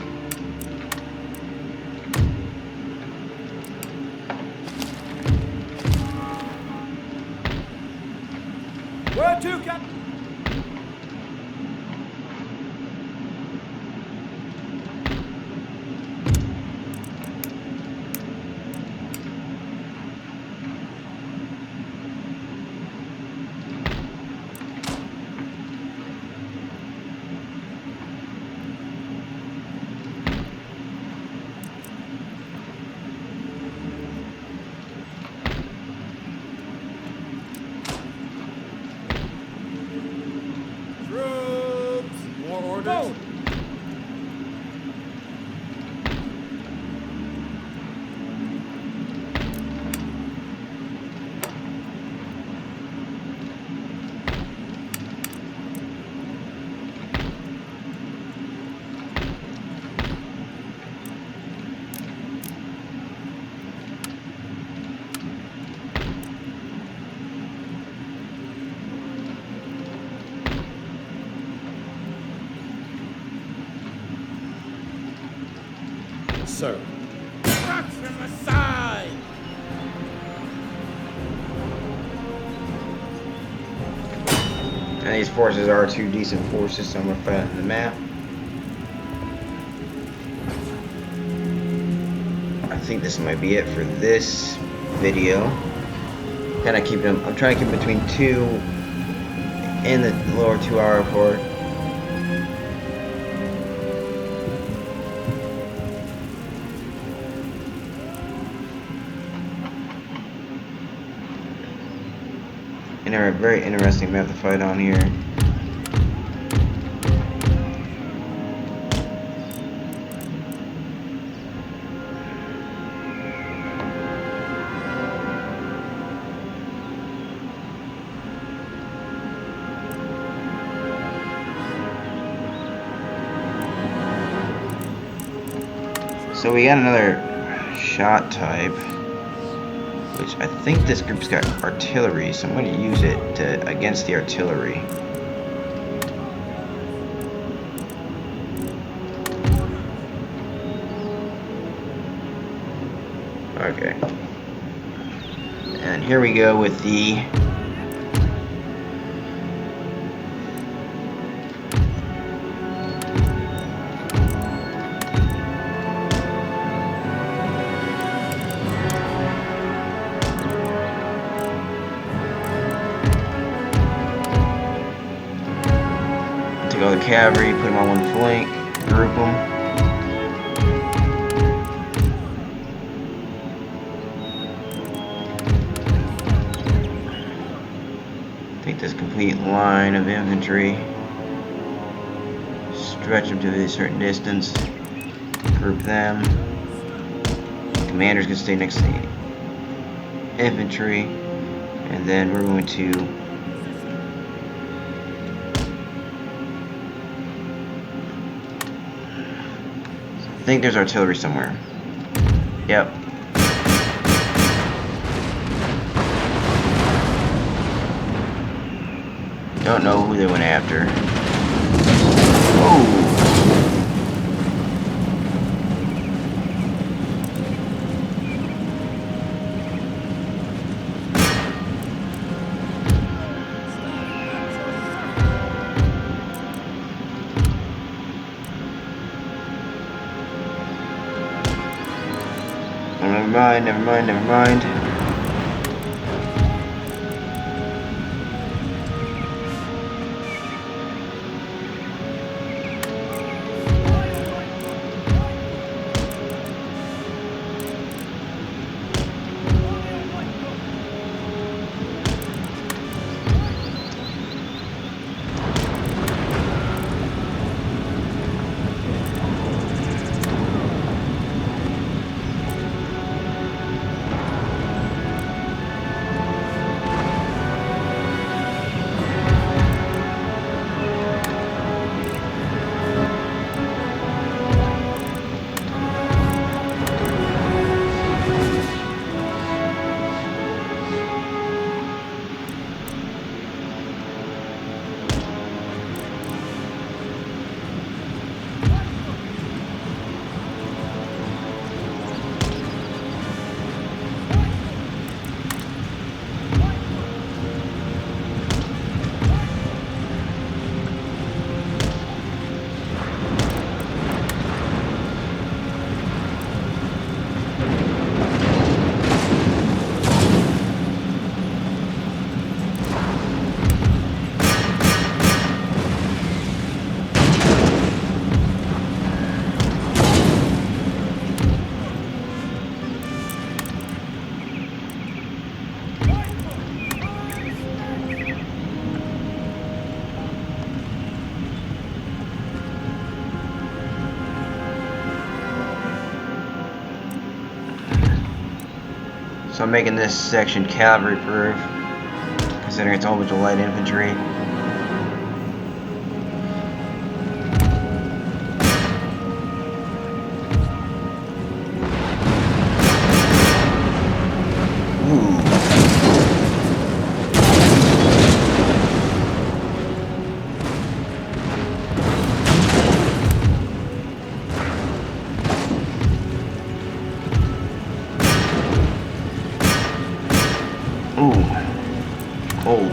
Where to, Captain? More orders? Sir. Rocks from the side! And these forces are two decent forces, so I'm going to find on the map. I think this might be it for this video. Kind of keep them. I'm trying to keep between 2 and the lower 2-hour port. And a very interesting map to fight on here. So we got another shot type, which I think this group's got artillery, so I'm going to use it against the artillery. Okay. And here we go with the take all the cavalry, put them on one flank, group them. Take this complete line of infantry, stretch them to a certain distance, group them. Commanders can stay next to the infantry, and then we're going to I think there's artillery somewhere. Yep. Don't know who they went after. Oh! Never mind. So I'm making this section cavalry proof, considering it's a whole bunch of light infantry. Ooh, cold.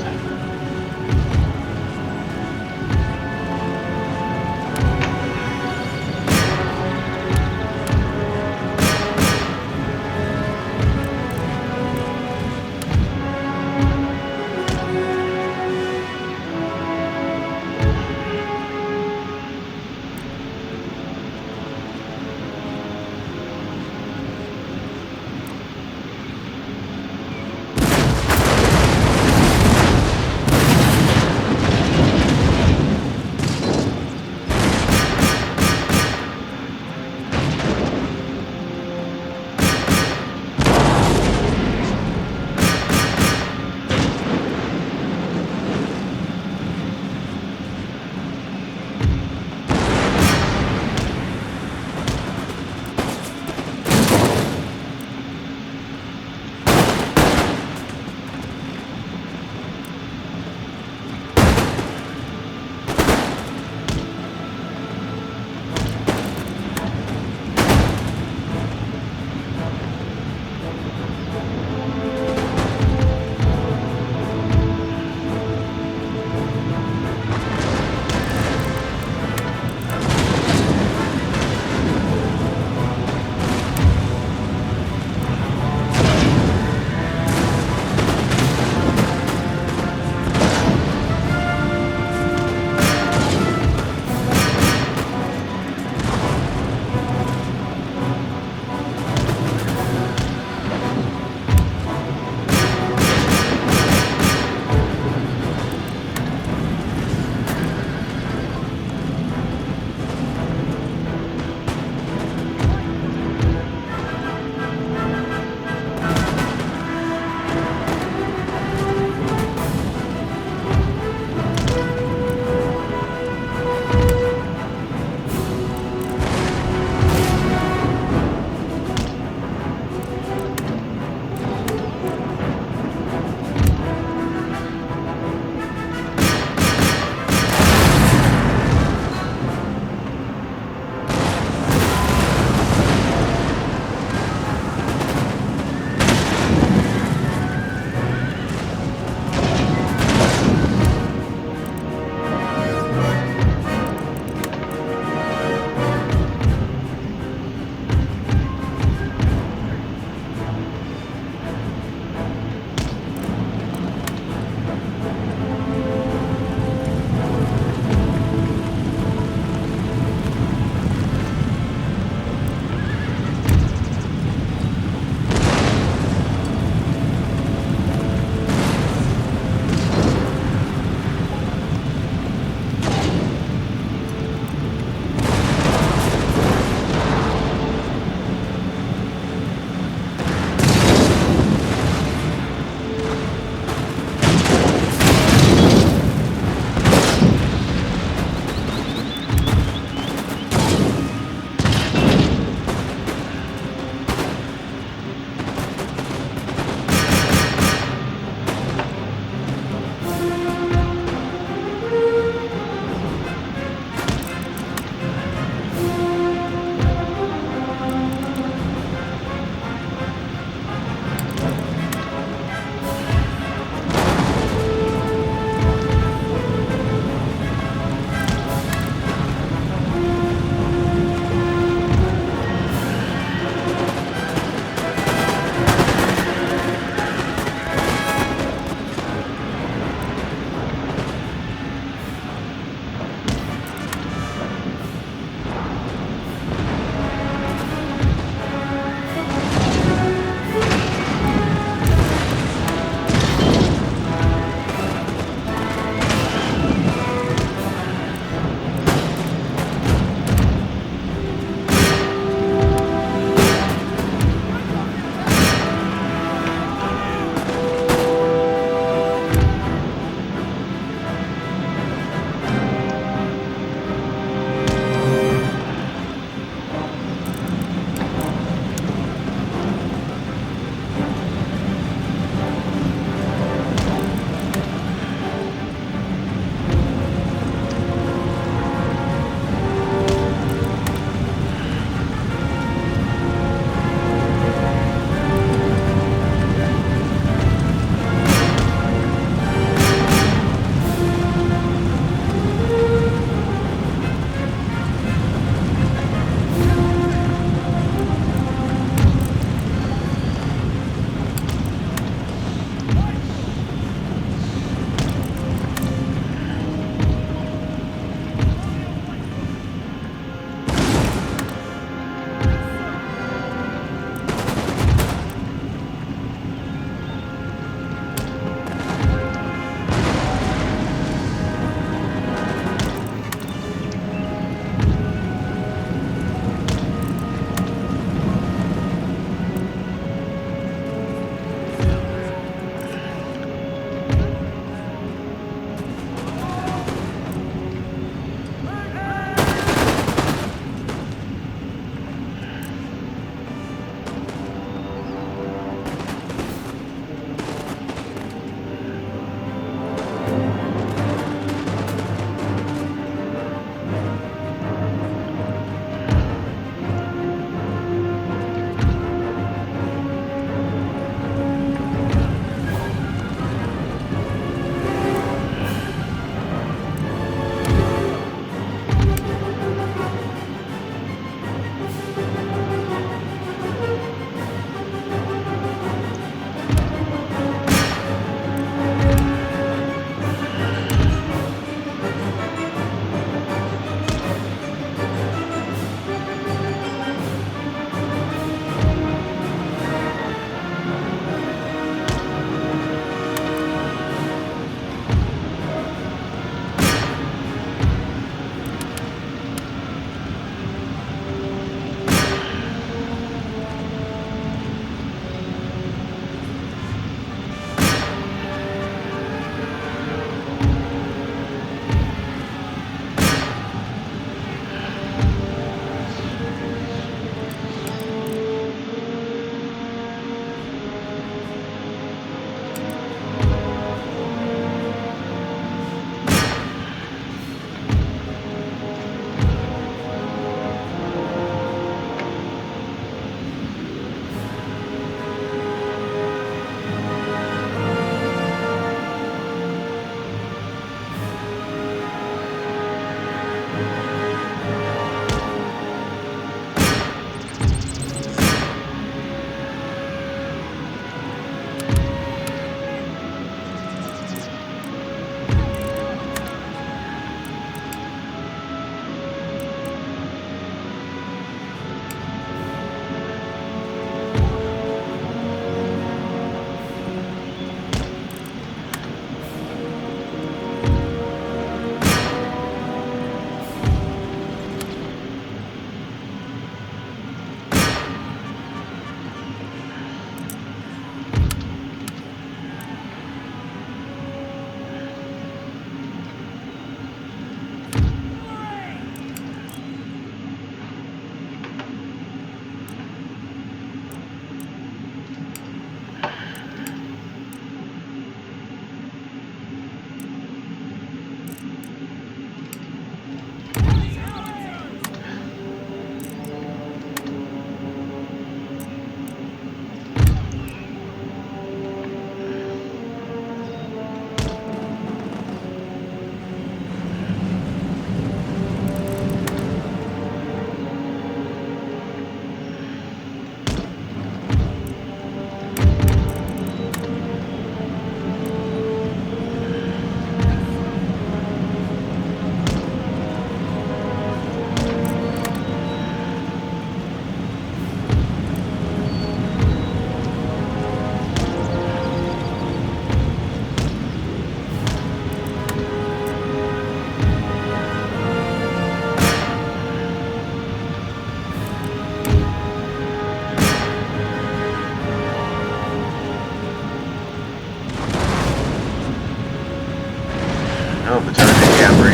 Oh, battalion cavalry.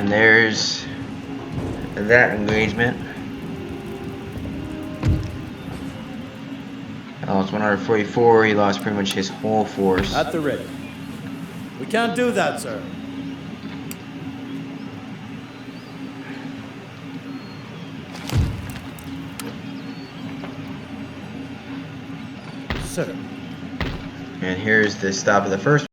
And there's that engagement. Lost 144. He lost pretty much his whole force. At the ready. We can't do that, sir. sir. And here's the stop of the first